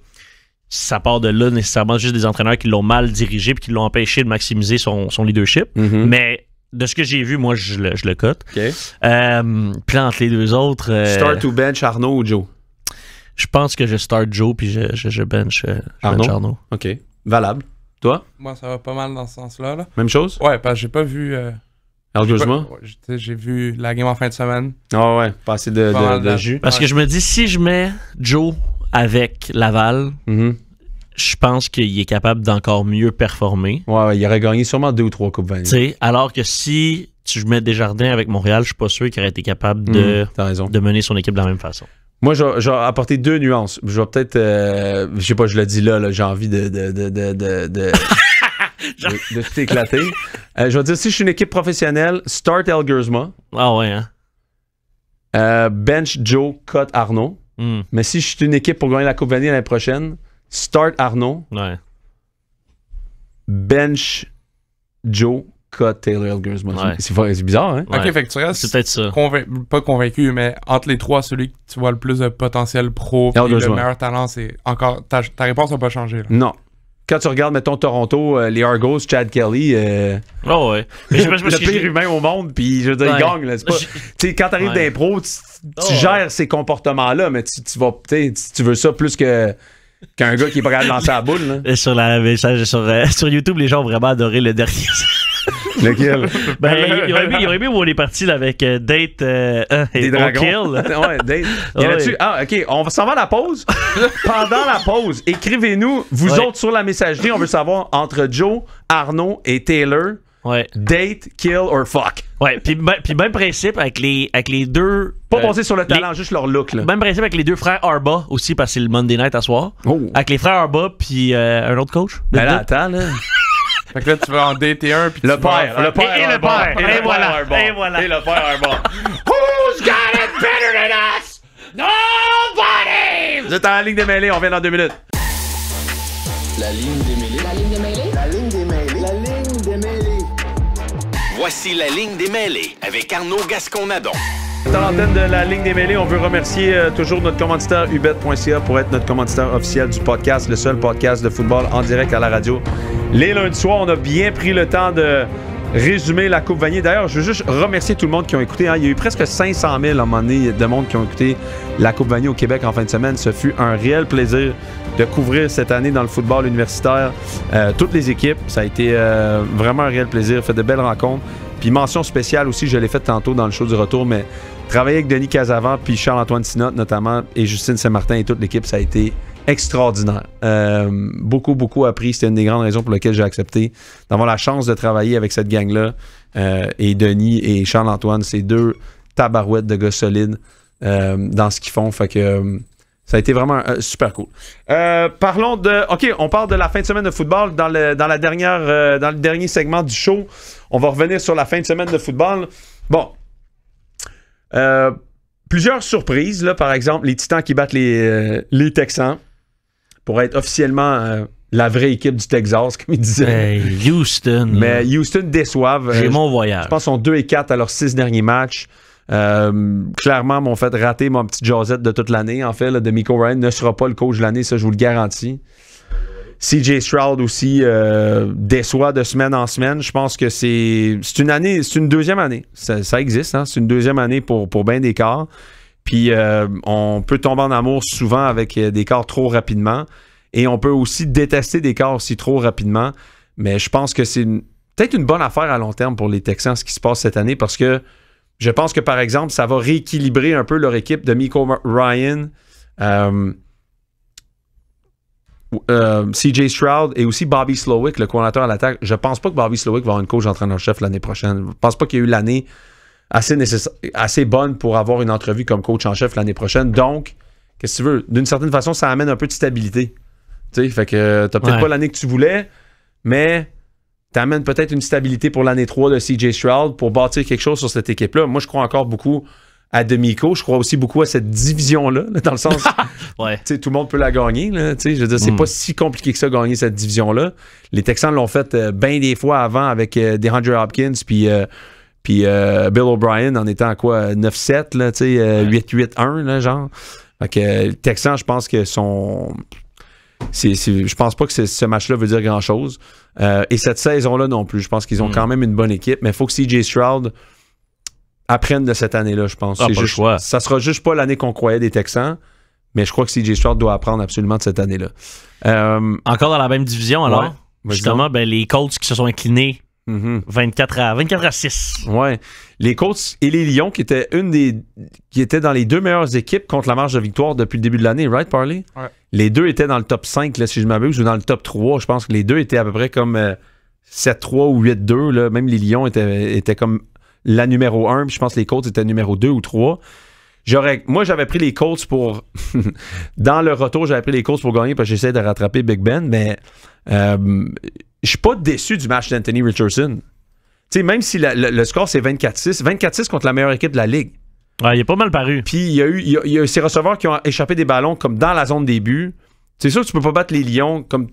Speaker 6: ça part de là nécessairement juste des entraîneurs qui l'ont mal dirigé puis qui l'ont empêché de maximiser son leadership. Mais de ce que j'ai vu, moi, je le cut.
Speaker 5: OK.
Speaker 6: Puis entre les deux autres...
Speaker 5: Start ou bench, Arnaud ou Joe?
Speaker 6: Je pense que je start Joe puis je bench Arnaud.
Speaker 5: OK. Valable. Toi?
Speaker 7: Moi, ça va pas mal dans ce sens-là. Là.
Speaker 5: Même chose?
Speaker 7: Ouais, parce que j'ai pas vu...
Speaker 5: Elgersma?
Speaker 7: J'ai vu la game en fin de semaine.
Speaker 5: Ah ouais, pas assez de jus.
Speaker 6: Parce que je me dis, si je mets Joe avec Laval... Je pense qu'il est capable d'encore mieux performer.
Speaker 5: Ouais, il aurait gagné sûrement 2 ou 3 Coupes Vanier.
Speaker 6: Alors que si tu mets Desjardins avec Montréal, je suis pas sûr qu'il aurait été capable de mener son équipe de la même façon.
Speaker 5: Moi, j'ai apporté 2 nuances. Je vais peut-être... je sais pas, je le dis là j'ai envie de t'éclater. Je vais dire, si je suis une équipe professionnelle, start Elgersma.
Speaker 6: Ah ouais, hein?
Speaker 5: Bench Joe, cut Arnaud. Mais si je suis une équipe pour gagner la Coupe Vanier l'année prochaine, start Arnaud.
Speaker 6: Ouais.
Speaker 5: Bench Joe, cut Taylor Elgersma.
Speaker 6: Ouais.
Speaker 5: C'est bizarre, hein?
Speaker 6: Ouais.
Speaker 7: Ok, fait que tu restes
Speaker 6: c'est peut-être ça.
Speaker 7: Pas convaincu, mais entre les trois, celui que tu vois le plus de potentiel pro, puis le meilleur talent, c'est encore... Ta réponse n'a pas changé. Là.
Speaker 5: Non. Quand tu regardes, mettons, Toronto, les Argos, Chad Kelly...
Speaker 6: Oh ouais. Mais
Speaker 5: le pire humain au monde, puis je veux dire, il gagne. Là. Tu sais, quand t'arrives d'impro, tu gères ces comportements-là, mais tu vas... Tu veux ça plus qu'un gars qui est pas capable de lancer la boule. Là.
Speaker 6: Sur YouTube, les gens ont vraiment adoré le dernier.
Speaker 5: Lequel?
Speaker 6: Ils auraient aimé où on est parti là, avec Date et
Speaker 5: Dragons. Ouais, Date. Y en a-tu? Ah, OK. On s'en va à la pause. Pendant la pause, écrivez-nous, vous autres sur la messagerie, on veut savoir entre Joe, Arnaud et Taylor, date, kill or fuck.
Speaker 6: Ouais, puis même principe avec les deux...
Speaker 5: Pas basé sur le talent, juste leur look. Là.
Speaker 6: Même principe avec les deux frères Arba aussi, parce que c'est le Monday Night à soir.
Speaker 5: Oh.
Speaker 6: Avec les frères Arba, puis un autre coach.
Speaker 5: Ben là, attends, là.
Speaker 7: Fait que là, tu vas en dater un, puis
Speaker 5: le père.
Speaker 6: Et le père. Et voilà.
Speaker 5: Et le père Arba. Who's got it better than us? Nobody! Vous êtes en ligne des mêlées, on vient dans 2 minutes.
Speaker 3: La ligne des mêlées. La ligne des mêlées. La ligne des mêlées. La ligne des mêlées.
Speaker 2: Voici la ligne des mêlées avec Arnaud Gascon-Nadon.
Speaker 5: Dans l'antenne de la ligne des mêlées, on veut remercier toujours notre commanditaire ubet.ca pour être notre commanditaire officiel du podcast, le seul podcast de football en direct à la radio. Les lundis soirs, on a bien pris le temps de résumer la Coupe Vanier. D'ailleurs, je veux juste remercier tout le monde qui a écouté. Hein. Il y a eu presque 500 000 à un moment donné de monde qui ont écouté la Coupe Vanier au Québec en fin de semaine. Ce fut un réel plaisir de couvrir cette année dans le football universitaire toutes les équipes. Ça a été vraiment un réel plaisir. Fait de belles rencontres. Puis mention spéciale aussi, je l'ai fait tantôt dans le show du retour, mais travailler avec Denis Casavant, puis Charles-Antoine Sinot notamment, et Justine Saint-Martin et toute l'équipe, ça a été extraordinaire. Beaucoup appris. C'était une des grandes raisons pour lesquelles j'ai accepté d'avoir la chance de travailler avec cette gang-là. Et Denis et Charles-Antoine, c'est 2 tabarouettes de gars solides dans ce qu'ils font. Fait que ça a été vraiment super cool. Parlons de... OK, on parle de la fin de semaine de football dans le dernier segment du show. On va revenir sur la fin de semaine de football. Bon. Plusieurs surprises, là, par exemple, les Titans qui battent les Texans pour être officiellement la vraie équipe du Texas, comme ils disaient.
Speaker 6: Hey, Houston.
Speaker 5: Mais Houston déçoivent.
Speaker 6: J'ai mon voyage.
Speaker 5: Je pense qu'ils sont 2-4 à leurs 6 derniers matchs. Clairement, m'ont fait rater mon petit Josette de toute l'année. En fait, là, DeMeco Ryan ne sera pas le coach de l'année, ça, je vous le garantis. CJ Stroud aussi déçoit de semaine en semaine. Je pense que c'est une deuxième année. Ça existe, hein? C'est une deuxième année pour bien des corps. Puis on peut tomber en amour souvent avec des corps trop rapidement. Et on peut aussi détester des corps aussi trop rapidement. Mais je pense que c'est peut-être une bonne affaire à long terme pour les Texans, ce qui se passe cette année, parce que je pense que, par exemple, ça va rééquilibrer un peu leur équipe de DeMeco Ryan. CJ Stroud et aussi Bobby Slowick, le coordinateur à l'attaque. Je pense pas que Bobby Slowick va avoir une coach d'entraîneur-chef l'année prochaine. Je pense pas qu'il y a eu l'année assez bonne pour avoir une entrevue comme coach en chef l'année prochaine. Donc, qu'est-ce que tu veux? D'une certaine façon, ça amène un peu de stabilité. Tu sais, fait que t'as peut-être pas l'année que tu voulais, mais t'amènes peut-être une stabilité pour l'année 3 de CJ Stroud pour bâtir quelque chose sur cette équipe-là. Moi, je crois encore beaucoup à Demico. Je crois aussi beaucoup à cette division-là, dans le sens tout le monde peut la gagner. Là, je veux dire, c'est pas si compliqué que ça, gagner cette division-là. Les Texans l'ont fait bien des fois avant avec DeAndre Hopkins puis Bill O'Brien en étant à quoi 9-7, là, 8-8-1, là, genre. Fait que les Texans, je pense que je pense pas que ce match-là veut dire grand-chose. Et cette saison-là non plus. Je pense qu'ils ont quand même une bonne équipe, mais il faut que CJ Stroud apprenne de cette année-là, je pense. Ça sera juste pas l'année qu'on croyait des Texans, mais je crois que CJ Stroud doit apprendre absolument de cette année-là.
Speaker 6: Encore dans la même division, alors? Justement, les Colts qui se sont inclinés 24 à 6.
Speaker 5: Ouais. Les Colts et les Lions qui étaient dans les deux meilleures équipes contre la marge de victoire depuis le début de l'année, right, Parley?
Speaker 7: Ouais.
Speaker 5: Les deux étaient dans le top 5, là, si je m'abuse, ou dans le top 3. Je pense que les deux étaient à peu près comme 7-3 ou 8-2. Là. Même les Lions étaient comme la numéro 1, puis je pense que les Colts étaient numéro 2 ou 3. Moi, j'avais pris les Colts pour... Dans le retour, j'avais pris les Colts pour gagner parce que j'essayais de rattraper Big Ben, mais je suis pas déçu du match d'Anthony Richardson. Tu sais, même si le score, c'est 24-6. 24-6 contre la meilleure équipe de la Ligue.
Speaker 6: Ouais, il a pas mal paru.
Speaker 5: Puis il y a ces receveurs qui ont échappé des ballons comme dans la zone des buts. C'est sûr que tu peux pas battre les Lions comme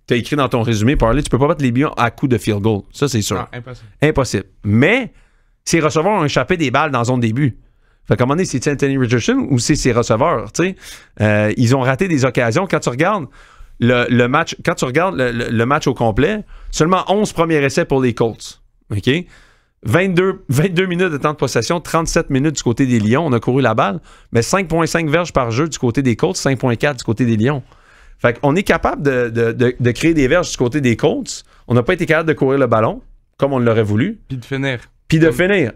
Speaker 5: tu as écrit dans ton résumé, Parley. Tu peux pas battre les Lions à coup de field goal. Ça, c'est sûr.
Speaker 7: Non,
Speaker 5: Impossible. Mais ces receveurs ont échappé des balles dans la zone des buts. Fait qu'à un moment donné, c'est Anthony Richardson ou c'est ses receveurs, tu sais. Ils ont raté des occasions. Quand tu regardes le match, le match au complet, seulement 11 premiers essais pour les Colts. OK? 22 minutes de temps de possession, 37 minutes du côté des Lions. On a couru la balle, mais 5,5 verges par jeu du côté des Colts, 5,4 du côté des Lions. Fait qu'on est capable de créer des verges du côté des Colts. On n'a pas été capable de courir le ballon, comme on l'aurait voulu.
Speaker 7: Puis de finir.
Speaker 5: Tu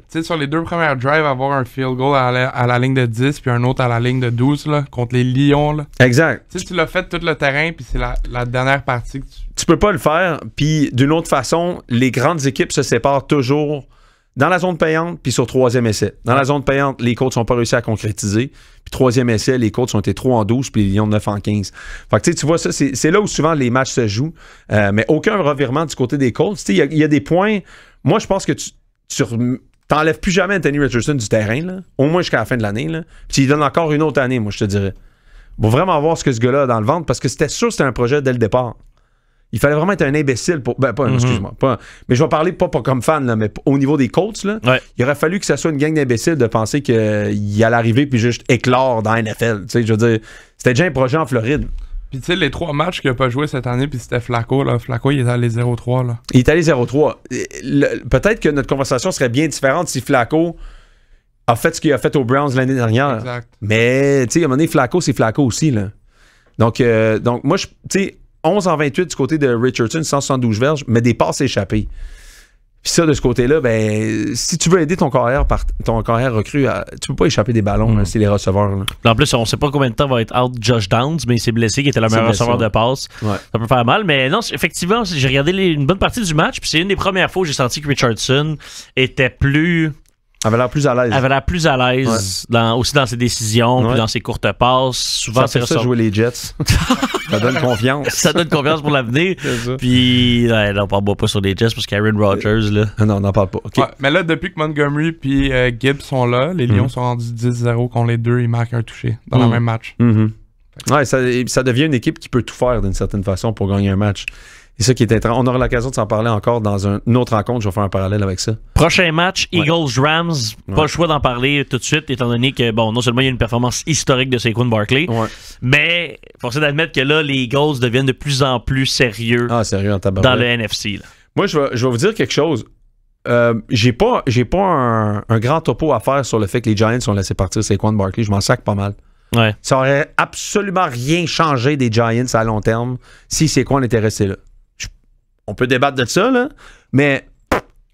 Speaker 7: sais, sur les deux premières drives, avoir un field goal à la ligne de 10 puis un autre à la ligne de 12 là, contre les Lions. Là.
Speaker 5: Exact.
Speaker 7: Tu sais, tu l'as fait tout le terrain puis c'est la dernière partie que
Speaker 5: tu peux pas le faire. Puis d'une autre façon, les grandes équipes se séparent toujours dans la zone payante puis sur troisième essai. Dans la zone payante, les Colts n'ont pas réussi à concrétiser. Puis troisième essai, les Colts ont été 3 en 12 puis les Lions 9 en 15. Fait que tu vois ça, c'est là où souvent les matchs se jouent. Mais aucun revirement du côté des Colts. Il y a des points... Moi, je pense que tu t'enlèves plus jamais Anthony Richardson du terrain, là, au moins jusqu'à la fin de l'année. Là. Puis tu lui donnes encore une autre année, moi, je te dirais. Pour vraiment voir ce que ce gars-là a dans le ventre, parce que c'était sûr que c'était un projet dès le départ. Il fallait vraiment être un imbécile pour... excuse-moi. Mais je vais parler pas comme fan, là, mais au niveau des Colts, là, il aurait fallu que ça soit une gang d'imbéciles de penser qu'il allait arriver puis juste éclore dans la NFL. Tu sais, je veux dire, c'était déjà un projet en Floride.
Speaker 7: Puis tu sais, les 3 matchs qu'il n'a pas joué cette année, puis c'était Flacco. Là. Flacco, il est allé 0-3. Là.
Speaker 5: Il est allé 0-3. Peut-être que notre conversation serait bien différente si Flacco a fait ce qu'il a fait aux Browns l'année dernière.
Speaker 7: Exact.
Speaker 5: Mais, tu sais, à un moment donné, Flacco, c'est Flacco aussi. Là. Donc moi, tu sais, 11 en 28 du côté de Richardson, 172 verges, mais des passes échappées. Puis ça, de ce côté-là, ben, si tu veux aider ton carrière recrue, tu peux pas échapper des ballons, là, c'est les receveurs. Là.
Speaker 6: En plus, on sait pas combien de temps va être out Josh Downs, mais il s'est blessé, qui était le meilleur receveur de passe. Ouais. Ça peut faire mal, mais non, effectivement, j'ai regardé une bonne partie du match, puis c'est une des premières fois où j'ai senti que Richardson était plus...
Speaker 5: avait l'air plus à l'aise.
Speaker 6: Aussi dans ses décisions, puis dans ses courtes passes. Souvent,
Speaker 5: ça fait ça jouer les Jets. Ça donne confiance.
Speaker 6: Ça donne confiance pour l'avenir. Puis, on ne parle pas sur les Jets parce qu'Aaron Rodgers, là.
Speaker 5: Non, on n'en parle pas. Okay.
Speaker 7: Ouais, mais là, depuis que Montgomery puis Gibbs sont là, les Lions sont rendus 10-0 contre les deux. Ils marquent un touché dans le même match.
Speaker 5: Ouais, ça devient une équipe qui peut tout faire d'une certaine façon pour gagner un match. C'est ça qui est intéressant. On aura l'occasion de s'en parler encore dans une autre rencontre. Je vais faire un parallèle avec ça.
Speaker 6: Prochain match, Eagles-Rams. Pas le choix d'en parler tout de suite, étant donné que, bon, non seulement il y a une performance historique de Saquon Barkley, mais force est d'admettre que là, les Eagles deviennent de plus en plus sérieux, dans le NFC. Là.
Speaker 5: Moi, je vais vous dire quelque chose. J'ai pas un grand topo à faire sur le fait que les Giants ont laissé partir Saquon Barkley. Je m'en sac pas mal.
Speaker 6: Ouais.
Speaker 5: Ça aurait absolument rien changé des Giants à long terme si Saquon était resté là. On peut débattre de ça, là, mais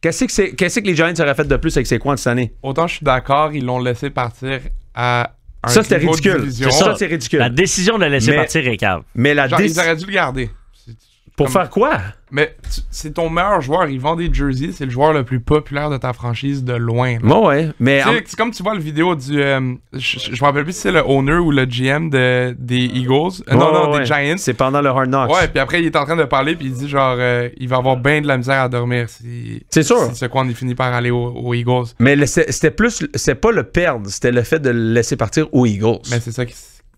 Speaker 5: qu'est-ce que les Giants auraient fait de plus avec Saquon cette année?
Speaker 7: Autant je suis d'accord, ils l'ont laissé partir à
Speaker 5: Ça, c'était
Speaker 7: niveau de
Speaker 5: ridicule.
Speaker 7: division.
Speaker 5: Ça, c'est ridicule.
Speaker 6: La décision de le laisser partir est cave.
Speaker 5: Mais la
Speaker 7: Genre, ils auraient dû le garder.
Speaker 5: Pour faire quoi?
Speaker 7: Mais c'est ton meilleur joueur, il vend des jerseys, c'est le joueur le plus populaire de ta franchise de loin.
Speaker 5: Ouais, mais...
Speaker 7: C'est comme tu vois le vidéo du... je me rappelle plus si c'est le owner ou le GM des Eagles. Des Giants.
Speaker 5: C'est pendant le Hard Knocks.
Speaker 7: Ouais, puis après, il est en train de parler, puis il dit genre, il va avoir bien de la misère à dormir si...
Speaker 5: C'est sûr.
Speaker 7: Si ce qu'on finit par aller aux Eagles.
Speaker 5: Mais c'est pas le perdre, c'était le fait de le laisser partir aux Eagles.
Speaker 7: Mais c'est ça qui...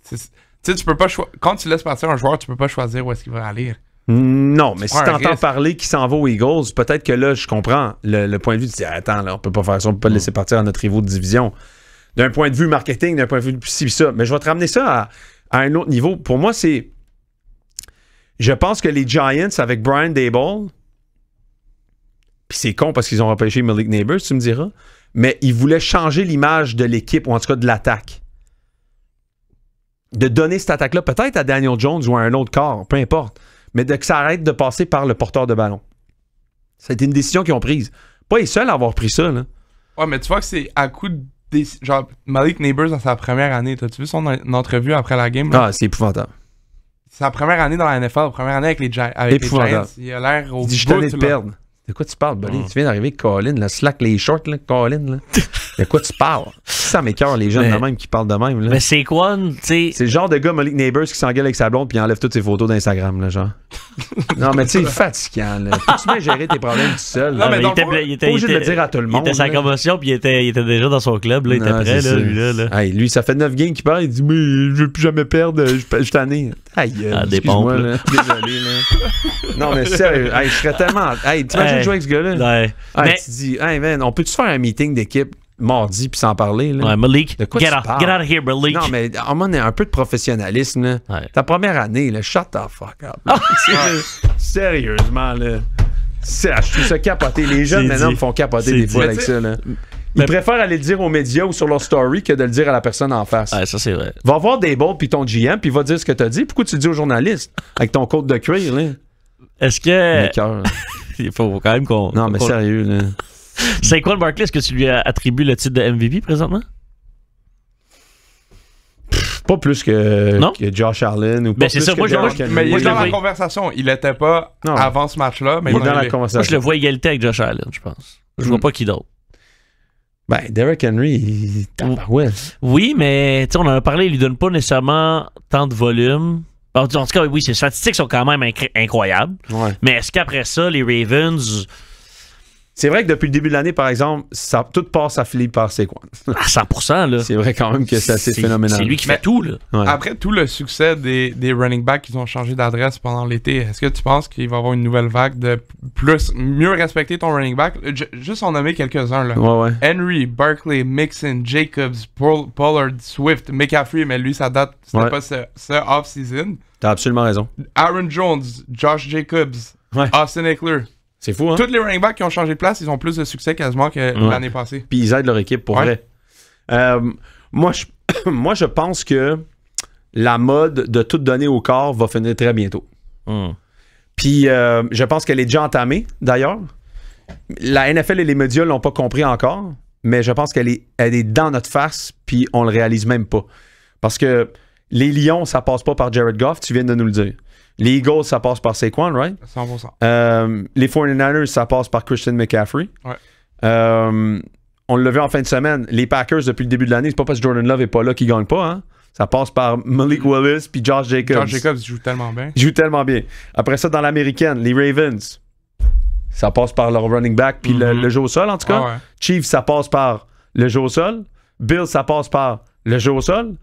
Speaker 7: Tu sais, tu peux pas quand tu laisses partir un joueur, tu peux pas choisir où est-ce qu'il va aller.
Speaker 5: Non, mais si t'entends
Speaker 7: risque.
Speaker 5: parler qu'il s'en va aux Eagles, peut-être que là, je comprends le point de vue. Tu dis, attends, là, on peut pas faire ça, on peut pas le laisser partir à notre rivaux de division. D'un point de vue marketing, d'un point de vue ci, ça. Mais je vais te ramener ça à un autre niveau. Pour moi, c'est... Je pense que les Giants, avec Brian Daboll, puis c'est con parce qu'ils ont repêché Malik Neighbors, tu me diras, mais ils voulaient changer l'image de l'équipe, ou en tout cas de l'attaque. De donner cette attaque-là peut-être à Daniel Jones ou à un autre corps, peu importe. Mais que ça arrête de passer par le porteur de ballon. Ça a été une décision qu'ils ont prise. Pas les seuls à avoir pris ça, là.
Speaker 7: Ouais, mais tu vois que c'est à coup de... Genre, Malik Neighbors dans sa première année, t'as-tu vu son entrevue après la game? Là?
Speaker 5: Ah, c'est épouvantable.
Speaker 7: Sa première année dans la NFL, première année avec les Giants. Il a l'air au bout.
Speaker 5: Il dit, je t'en ai de perdre. De quoi tu parles, buddy? Tu viens d'arriver, Colin, là, slack les shorts, là, Colin, là. De quoi tu parles? Ça m'écoeure, les jeunes de même qui parlent de même, là.
Speaker 6: Mais c'est quoi, tu sais...
Speaker 5: C'est le genre de gars, Malik Neighbors, qui s'engueule avec sa blonde puis il enlève toutes ses photos d'Instagram, là, genre. Non, mais tu sais, il est fatigant, là. Faut-tu bien gérer tes problèmes tout seul?
Speaker 7: Non, mais
Speaker 6: il était
Speaker 5: pas obligé de le dire à tout le monde.
Speaker 6: Il était sa commotion, puis il était déjà dans son club, là. Il était prêt, là, lui, là.
Speaker 5: Hey, lui, ça fait 9 games qu'il parle. Il dit, mais je veux plus jamais perdre. Je t'en ai. Aïe,
Speaker 6: des pompes,
Speaker 5: là. Désolé, là. Non, mais sérieux, hey, je serais tellement... Hey, t'imagines jouer avec ce gars-là?
Speaker 6: Ouais.
Speaker 5: Hey,
Speaker 6: Mais...
Speaker 5: tu dis, hey, man, on peut-tu faire un meeting d'équipe mardi puis s'en parler, là?
Speaker 6: Ouais, Malik,
Speaker 5: de quoi
Speaker 6: get
Speaker 5: tu
Speaker 6: out
Speaker 5: parles?
Speaker 6: of here, Malik.
Speaker 5: Non, mais à un moment, un peu de professionnalisme, là.
Speaker 6: Ouais.
Speaker 5: Ta première année, là, shut the fuck up. Sérieusement, là. Je trouve ça capoté. Les jeunes, maintenant, me font capoter des fois avec ça, là. Ils préfèrent aller le dire aux médias ou sur leur story que de le dire à la personne en face.
Speaker 6: Ouais, ça, c'est vrai.
Speaker 5: Va voir des balls puis ton GM puis va dire ce que t'as dit. Pourquoi tu le dis aux journalistes avec ton code de cuir, là?
Speaker 6: Est-ce que...
Speaker 5: Mes cœurs.
Speaker 6: Il faut quand même qu'on...
Speaker 5: Non, mais sérieux, là.
Speaker 6: Saquon Barkley, est-ce que tu lui attribues le titre de MVP présentement?
Speaker 5: Pas plus que Josh Allen ou pas plus
Speaker 6: c'est ça,
Speaker 5: que
Speaker 6: moi,
Speaker 5: Derrick Henry.
Speaker 7: Mais il est dans la
Speaker 6: vois.
Speaker 7: conversation. Il était pas avant ce match-là, mais
Speaker 5: il est dans la
Speaker 6: Moi,
Speaker 5: conversation.
Speaker 6: je le vois égalité avec Josh Allen, je pense. Je vois pas qui d'autre.
Speaker 5: Ben, Derrick Henry, ouais.
Speaker 6: Oui, mais tu sais, on en a parlé, il lui donne pas nécessairement tant de volume. En tout cas, oui, ses statistiques sont quand même incroyables.
Speaker 5: Ouais.
Speaker 6: Mais est-ce qu'après ça, les Ravens...
Speaker 5: C'est vrai que depuis le début de l'année, par exemple, tout passe à Philippe par Saquon.
Speaker 6: À 100%, là.
Speaker 5: C'est vrai quand même que c'est assez phénoménal.
Speaker 6: C'est lui qui fait tout, là.
Speaker 5: Ouais.
Speaker 7: Après tout le succès des running backs qui ont changé d'adresse pendant l'été, est-ce que tu penses qu'il va y avoir une nouvelle vague de mieux respecter ton running back? Juste en nommer quelques-uns, là.
Speaker 5: Ouais.
Speaker 7: Henry, Barkley, Mixon, Jacobs, Pollard, Swift, McCaffrey, mais lui, ça date, c'était pas ce off-season.
Speaker 5: T'as absolument raison.
Speaker 7: Aaron Jones, Josh Jacobs, Austin Eckler.
Speaker 5: C'est fou, hein?
Speaker 7: Tous les running backs qui ont changé de place, ils ont plus de succès quasiment que l'année passée.
Speaker 5: Puis ils aident leur équipe, pour vrai. Moi, je pense que la mode de tout donner au corps va finir très bientôt. Puis je pense qu'elle est déjà entamée, d'ailleurs. La NFL et les médias l'ont pas compris encore, mais je pense qu'elle est dans notre face, puis on le réalise même pas. Parce que les Lions, ça passe pas par Jared Goff, tu viens de nous le dire. Les Eagles, ça passe par Saquon, right?
Speaker 7: 100%.
Speaker 5: Les 49ers, ça passe par Christian McCaffrey.
Speaker 7: Ouais.
Speaker 5: On l'a vu en fin de semaine. Les Packers, depuis le début de l'année, c'est pas parce que Jordan Love est pas là qu'ils gagnent pas. Hein? Ça passe par Malik Willis puis Josh Jacobs.
Speaker 7: Josh Jacobs joue tellement bien.
Speaker 5: Il joue tellement bien. Après ça, dans l'américaine, les Ravens, ça passe par leur running back puis le jeu au sol, en tout cas.
Speaker 7: Ouais.
Speaker 5: Chiefs, ça passe par le jeu au sol. Bills, ça passe par le jeu au sol.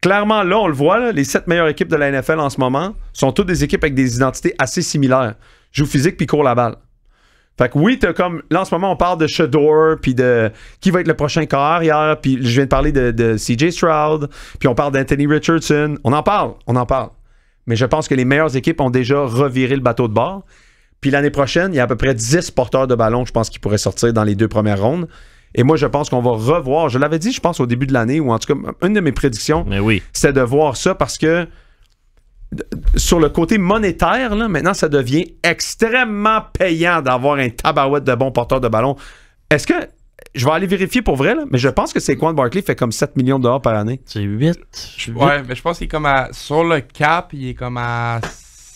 Speaker 5: Clairement, là, on le voit, là, les 7 meilleures équipes de la NFL en ce moment sont toutes des équipes avec des identités assez similaires. Joue physique puis court la balle. Fait que oui, t'as comme... Là, en ce moment, on parle de Shedeur puis de qui va être le prochain corps arrière. Puis je viens de parler de CJ Stroud. Puis on parle d'Anthony Richardson. On en parle. Mais je pense que les meilleures équipes ont déjà reviré le bateau de bord. Puis l'année prochaine, il y a à peu près 10 porteurs de ballon, je pense, qui pourraient sortir dans les 2 premières rondes. Et moi, je pense qu'on va revoir, je l'avais dit, je pense, au début de l'année, ou en tout cas, une de mes prédictions, c'était de voir ça parce que sur le côté monétaire, là, maintenant, ça devient extrêmement payant d'avoir un tabarouette de bons porteurs de ballon. Est-ce que je vais aller vérifier pour vrai, là, mais je pense que Saquon Barkley fait comme 7 millions de dollars par année.
Speaker 6: C'est 8.
Speaker 7: Ouais, mais je pense qu'il est comme à... Sur le cap, il est comme à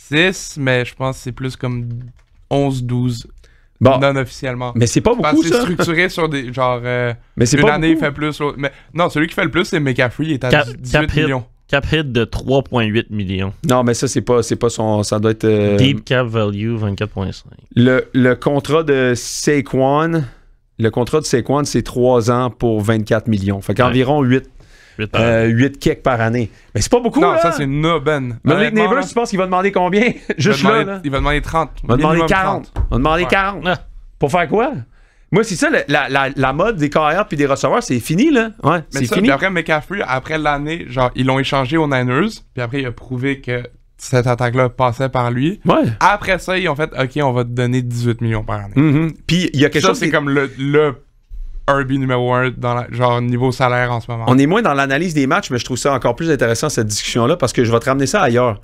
Speaker 7: 6, mais je pense que c'est plus comme 11-12.
Speaker 5: Bon.
Speaker 7: Non officiellement.
Speaker 5: Mais c'est pas beaucoup,
Speaker 7: C'est
Speaker 5: ça.
Speaker 7: structuré sur des... Genre...
Speaker 5: Mais c'est
Speaker 7: une
Speaker 5: pas
Speaker 7: année, il
Speaker 5: beaucoup.
Speaker 7: fait plus. L'autre. Mais non, celui qui fait le plus, c'est McCaffrey. Il est à 18 millions.
Speaker 6: Cap hit de 3,8 millions.
Speaker 5: Non, mais ça, c'est pas son... Ça doit être...
Speaker 6: Deep cap value, 24,5.
Speaker 5: Le contrat de Saquon... Le contrat de Saquon, c'est 3 ans pour 24 millions. Fait qu'environ 8 kicks par année. Mais c'est pas beaucoup,
Speaker 7: Non,
Speaker 5: là.
Speaker 7: ça, c'est une aubaine.
Speaker 5: Malik
Speaker 7: Honnêtement,
Speaker 5: Neighbors,
Speaker 7: là,
Speaker 5: tu penses qu'il va demander combien? Juste là.
Speaker 7: Il va demander 30.
Speaker 5: On va demander
Speaker 7: minimum
Speaker 5: 40.
Speaker 7: 30.
Speaker 5: On va demander
Speaker 7: Ouais.
Speaker 5: 40.
Speaker 6: Ah.
Speaker 5: Pour faire quoi? Moi, c'est ça, la mode des carrières puis des receveurs, c'est fini, là. Ouais,
Speaker 7: Mais
Speaker 5: c'est
Speaker 7: ça,
Speaker 5: fini.
Speaker 7: puis après McCaffrey, après l'année, genre, ils l'ont échangé aux Niners, puis après, il a prouvé que cette attaque-là passait par lui.
Speaker 5: Ouais.
Speaker 7: Après ça, ils ont fait, OK, on va te donner 18 millions par année.
Speaker 5: Mhm. Puis, il y a quelque
Speaker 7: Ça,
Speaker 5: chose...
Speaker 7: c'est
Speaker 5: qui-
Speaker 7: comme le RB numéro 1 dans genre niveau salaire en ce moment.
Speaker 5: On est moins dans l'analyse des matchs, mais je trouve ça encore plus intéressant, cette discussion-là, parce que je vais te ramener ça ailleurs.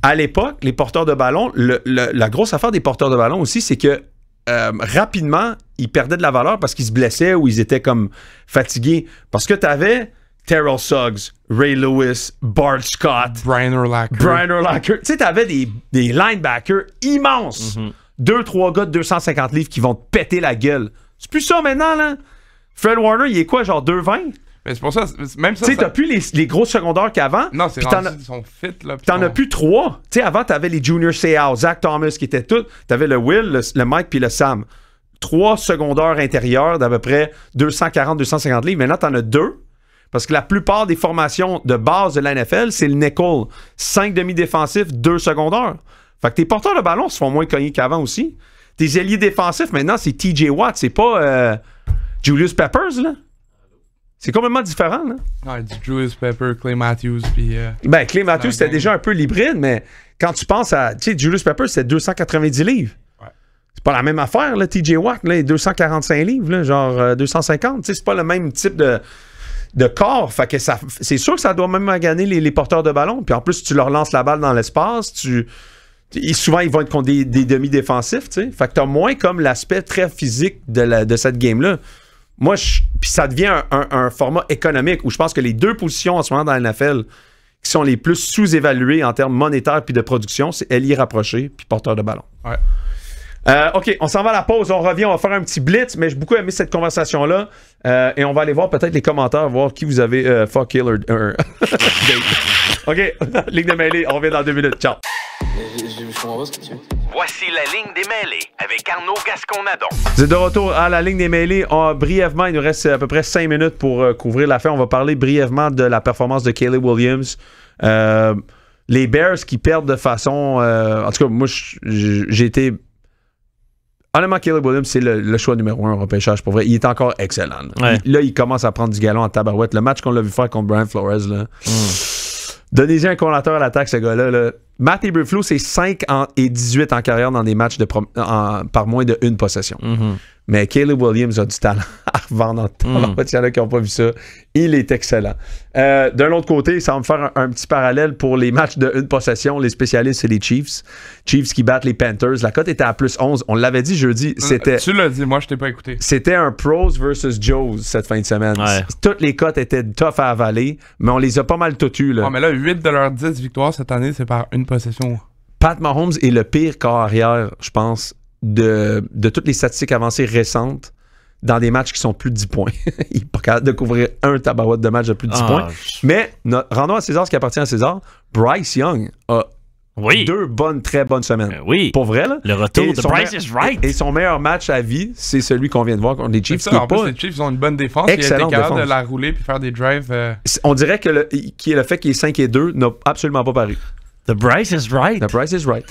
Speaker 5: À l'époque, les porteurs de ballon, la grosse affaire des porteurs de ballon aussi, c'est que rapidement, ils perdaient de la valeur parce qu'ils se blessaient ou ils étaient comme fatigués. Parce que tu avais Terrell Suggs, Ray Lewis, Bart Scott,
Speaker 7: Brian Urlacher.
Speaker 5: Brian Urlacher. Tu sais, tu avais des linebackers immenses. 2-3 gars de 250 livres qui vont te péter la gueule. C'est plus ça maintenant, là. Fred Warner, il est quoi, genre 2,20?
Speaker 7: Mais c'est pour ça, même ça.
Speaker 5: Tu sais,
Speaker 7: ça-
Speaker 5: t'as plus les gros secondaires qu'avant.
Speaker 7: Non, c'est
Speaker 5: Puis t'en
Speaker 7: rendu,
Speaker 5: as-
Speaker 7: ils sont fit, là. puis
Speaker 5: T'en
Speaker 7: ils
Speaker 5: as
Speaker 7: sont-
Speaker 5: plus 3. Tu sais, avant, t'avais les Junior Seau, Zach Thomas qui étaient tous. T'avais le Will, le Mike puis le Sam. 3 secondaires intérieurs d'à peu près 240-250 livres. Maintenant, t'en as 2. Parce que la plupart des formations de base de la NFL, c'est le nickel. 5 demi-défensifs, 2 secondaires. Fait que tes porteurs de ballon se font moins cogner qu'avant aussi. Tes ailiers défensifs, maintenant, c'est TJ Watt. C'est pas Julius Peppers, là. C'est complètement différent, là.
Speaker 7: Non, il y a du Julius Pepper, Clay Matthews, puis...
Speaker 5: Ben, Clay Matthews,
Speaker 7: la
Speaker 5: c'était
Speaker 7: gang.
Speaker 5: déjà un peu l'hybride, mais quand tu penses à... Tu sais, Julius Peppers, c'était 290 livres.
Speaker 7: Ouais.
Speaker 5: C'est pas la même affaire, là. TJ Watt, là, il est 245 livres, là, genre 250. Tu sais, c'est pas le même type de corps. Fait que c'est sûr que ça doit même gagner les porteurs de ballon. Puis en plus, tu leur lances la balle dans l'espace, souvent, ils vont être contre des demi-défensifs, tu sais. Fait que t'as moins comme l'aspect très physique de cette game-là. Moi, puis ça devient un format économique où je pense que les 2 positions en ce moment dans la NFL qui sont les plus sous-évaluées en termes monétaires puis de production, c'est ailier rapproché puis porteur de ballon.
Speaker 7: Ouais.
Speaker 5: OK, on s'en va à la pause, on revient, on va faire un petit blitz, mais j'ai beaucoup aimé cette conversation-là. Et on va aller voir peut-être les commentaires, voir qui vous avez fuck, kill or OK, Ligue de mêlée, on revient dans 2 minutes. Ciao.
Speaker 3: Je comprends pas ce que tu veux.
Speaker 2: Voici la ligne des mêlées avec Arnaud Gasconadon.
Speaker 5: Vous êtes de retour à la ligne des mêlées. Brièvement, il nous reste à peu près 5 minutes pour couvrir la fin. On va parler brièvement de la performance de Caleb Williams. Les Bears qui perdent de façon... en tout cas, moi, j'ai été... Honnêtement, Caleb Williams, c'est le choix numéro 1 au repêchage. Pour vrai, il est encore excellent. Là.
Speaker 6: Ouais.
Speaker 5: Il commence à prendre du galon en tabarouette. Le match qu'on l'a vu faire contre Brian Flores, là... Donnez-y un coordinateur à l'attaque, ce gars-là. Là. Matt Eberflus, c'est 5 et 18 en carrière dans des matchs par moins de 1 possession. Mais Caleb Williams a du talent à revendre en temps. Il y en a qui n'ont pas vu ça. Il est excellent. D'un autre côté, ça va me faire un petit parallèle pour les matchs de 1 possession. Les spécialistes, c'est les Chiefs. Chiefs qui battent les Panthers. La cote était à plus 11. On l'avait dit jeudi.
Speaker 7: Tu l'as dit, moi, je t'ai pas écouté.
Speaker 5: C'était un Pros versus Joes cette fin de semaine.
Speaker 6: Ouais.
Speaker 5: Toutes les cotes étaient tough à avaler, mais on les a pas mal totues. Là.
Speaker 7: Ouais, mais là, 8 de leurs 10 victoires cette année, c'est par une possession.
Speaker 5: Pat Mahomes est le pire corps arrière, je pense, de toutes les statistiques avancées récentes dans des matchs qui sont plus de 10 points. Il n'est pas capable de couvrir un tabarouette de match de plus de 10 points. Mais rendons à César ce qui appartient à César. Bryce Young a
Speaker 6: Oui.
Speaker 5: 2 très bonnes semaines.
Speaker 6: Oui.
Speaker 5: Pour vrai, là.
Speaker 6: Le retour
Speaker 5: Et
Speaker 6: de
Speaker 5: son
Speaker 6: Bryce
Speaker 5: meilleur-
Speaker 6: is right.
Speaker 5: Et son meilleur match à vie, c'est celui qu'on vient de voir contre les Chiefs.
Speaker 7: Ça,
Speaker 5: qui est
Speaker 7: en plus,
Speaker 5: pas-
Speaker 7: les Chiefs ont une bonne défense. Il a été
Speaker 5: Excellente
Speaker 7: capable
Speaker 5: défense.
Speaker 7: de la rouler puis faire des drives.
Speaker 5: On dirait que le fait qu'il est 5 et 2 n'a absolument pas paru.
Speaker 6: The Bryce is right.
Speaker 5: The price is right.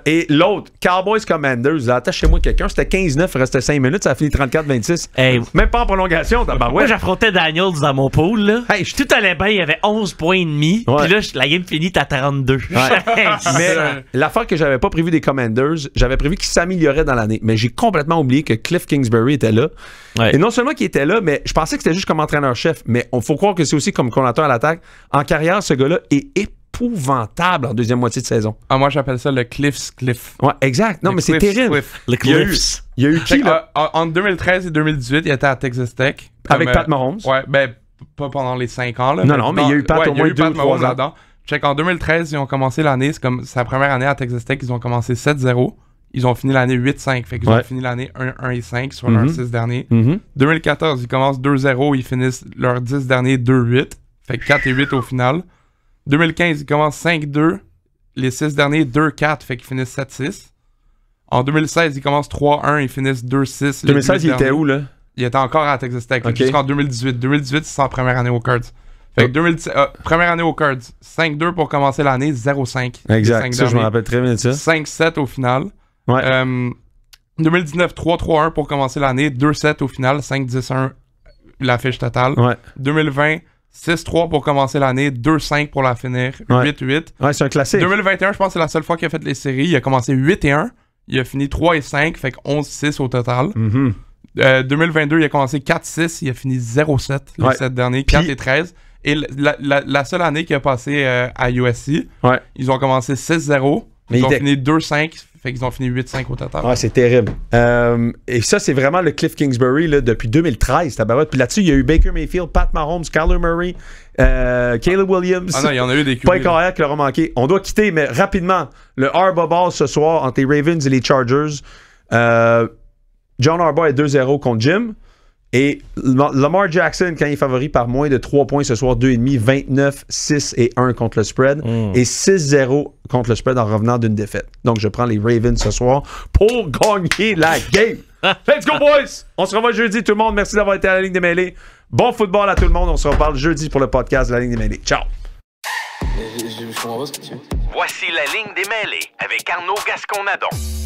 Speaker 5: Et l'autre, Cowboys Commanders, là, attachez-moi quelqu'un, c'était 15-9, il restait 5 minutes, ça a fini 34-26.
Speaker 6: Hey,
Speaker 5: Même pas en prolongation,
Speaker 6: moi,
Speaker 5: tabarouette.
Speaker 6: j'affrontais Daniels dans mon pool, là.
Speaker 5: Hey,
Speaker 6: Tout allait bien, il y avait 11 points et demi.
Speaker 5: Ouais.
Speaker 6: Puis là, la game finit à 32.
Speaker 5: Mais l'affaire que j'avais pas prévu des Commanders, j'avais prévu qu'ils s'amélioraient dans l'année. Mais j'ai complètement oublié que Cliff Kingsbury était là.
Speaker 6: Ouais.
Speaker 5: Et non seulement qu'il était là, mais je pensais que c'était juste comme entraîneur-chef. Mais il faut croire que c'est aussi comme coordinateur à l'attaque. En carrière, ce gars-là est épouvantable. épouvantable en deuxième moitié de saison.
Speaker 7: Ah, moi, j'appelle ça le Cliff's Cliff.
Speaker 5: Ouais, exact. Non,
Speaker 7: Le
Speaker 5: mais c'est
Speaker 7: Cliff's
Speaker 5: terrible.
Speaker 7: Cliff.
Speaker 6: Le
Speaker 5: Il y a eu-
Speaker 6: Cliffs.
Speaker 5: Il y a eu
Speaker 7: Fait
Speaker 5: qui,
Speaker 7: que,
Speaker 5: là?
Speaker 7: en 2013 et 2018, il était à Texas Tech.
Speaker 5: Avec
Speaker 7: Comme,
Speaker 5: Pat Mahomes.
Speaker 7: Ouais, ben, pas pendant les 5 ans. Là,
Speaker 5: Non, mais il y a eu Pat au moins 2 ou 3 ans.
Speaker 7: là-dedans. Check, en 2013, ils ont commencé l'année, c'est comme sa première année à Texas Tech, ils ont commencé 7-0. Ils ont fini l'année 8-5. Fait qu'ils ont fini l'année 1-5 sur leurs 6 derniers. 2014, ils commencent 2-0. Ils finissent leurs 10 derniers 2-8. Fait que 4-8 au final. 2015, ils commencent 5-2. Les 6 derniers 2-4. Fait qu'ils finissent 7-6. En 2016, ils commencent 3-1. Ils finissent 2-6.
Speaker 5: 2016, il était où, là?
Speaker 7: Il était encore à Texas Tech.
Speaker 5: Ok.
Speaker 7: Jusqu'en 2018. 2018, c'est en première année aux Cards. Fait que première année aux Cards. 5-2 pour commencer l'année. 0-5.
Speaker 5: Exact. Ça, je me rappelle très bien de ça.
Speaker 7: 5-7 au final.
Speaker 5: Ouais.
Speaker 7: 2019, 3-3-1 pour commencer l'année, 2-7 au final, 5-10-1 la fiche totale.
Speaker 5: Ouais.
Speaker 7: 2020, 6-3 pour commencer l'année, 2-5 pour la finir,
Speaker 5: Ouais.
Speaker 7: 8-8.
Speaker 5: Ouais, c'est un classique.
Speaker 7: 2021, je pense que c'est la seule fois qu'il a fait les séries. Il a commencé 8-1, il a fini 3-5, fait que 11-6 au total. 2022, il a commencé 4-6, il a fini 0-7 les
Speaker 5: Ouais.
Speaker 7: 7 derniers,
Speaker 5: Puis-
Speaker 7: 4-13. Et la seule année qu'il a passé à USC,
Speaker 5: Ouais.
Speaker 7: ils ont commencé 6-0,
Speaker 5: Mais
Speaker 7: ils ont
Speaker 5: il était-
Speaker 7: fini 2-5, fait qu'ils ont fini 8-5 au total.
Speaker 5: Ouais, c'est terrible. Et ça, c'est vraiment le Cliff Kingsbury là, depuis 2013, tabarouette. Puis là-dessus, il y a eu Baker Mayfield, Pat Mahomes, Kyler Murray, Caleb Williams.
Speaker 7: Ah non, il y en a eu des QB.
Speaker 5: Pas un carrière qui leur a manqué. On doit quitter, mais rapidement, le Harbaugh Ball ce soir entre les Ravens et les Chargers. John Harbaugh est 2-0 contre Jim. Et Lamar Jackson, quand il est favori par moins de 3 points ce soir, 2,5, 29, 6 et 1 contre le spread. Et 6-0 contre le spread en revenant d'une défaite. Donc, je prends les Ravens ce soir pour gagner la game. Let's go, boys! On se revoit jeudi, tout le monde. Merci d'avoir été à la ligne des mêlées. Bon football à tout le monde. On se reparle jeudi pour le podcast de la ligne des mêlées. Ciao!
Speaker 3: Je comprends pas ce que tu veux.
Speaker 2: Voici la ligne des mêlées avec Arnaud Gascon-Nadon.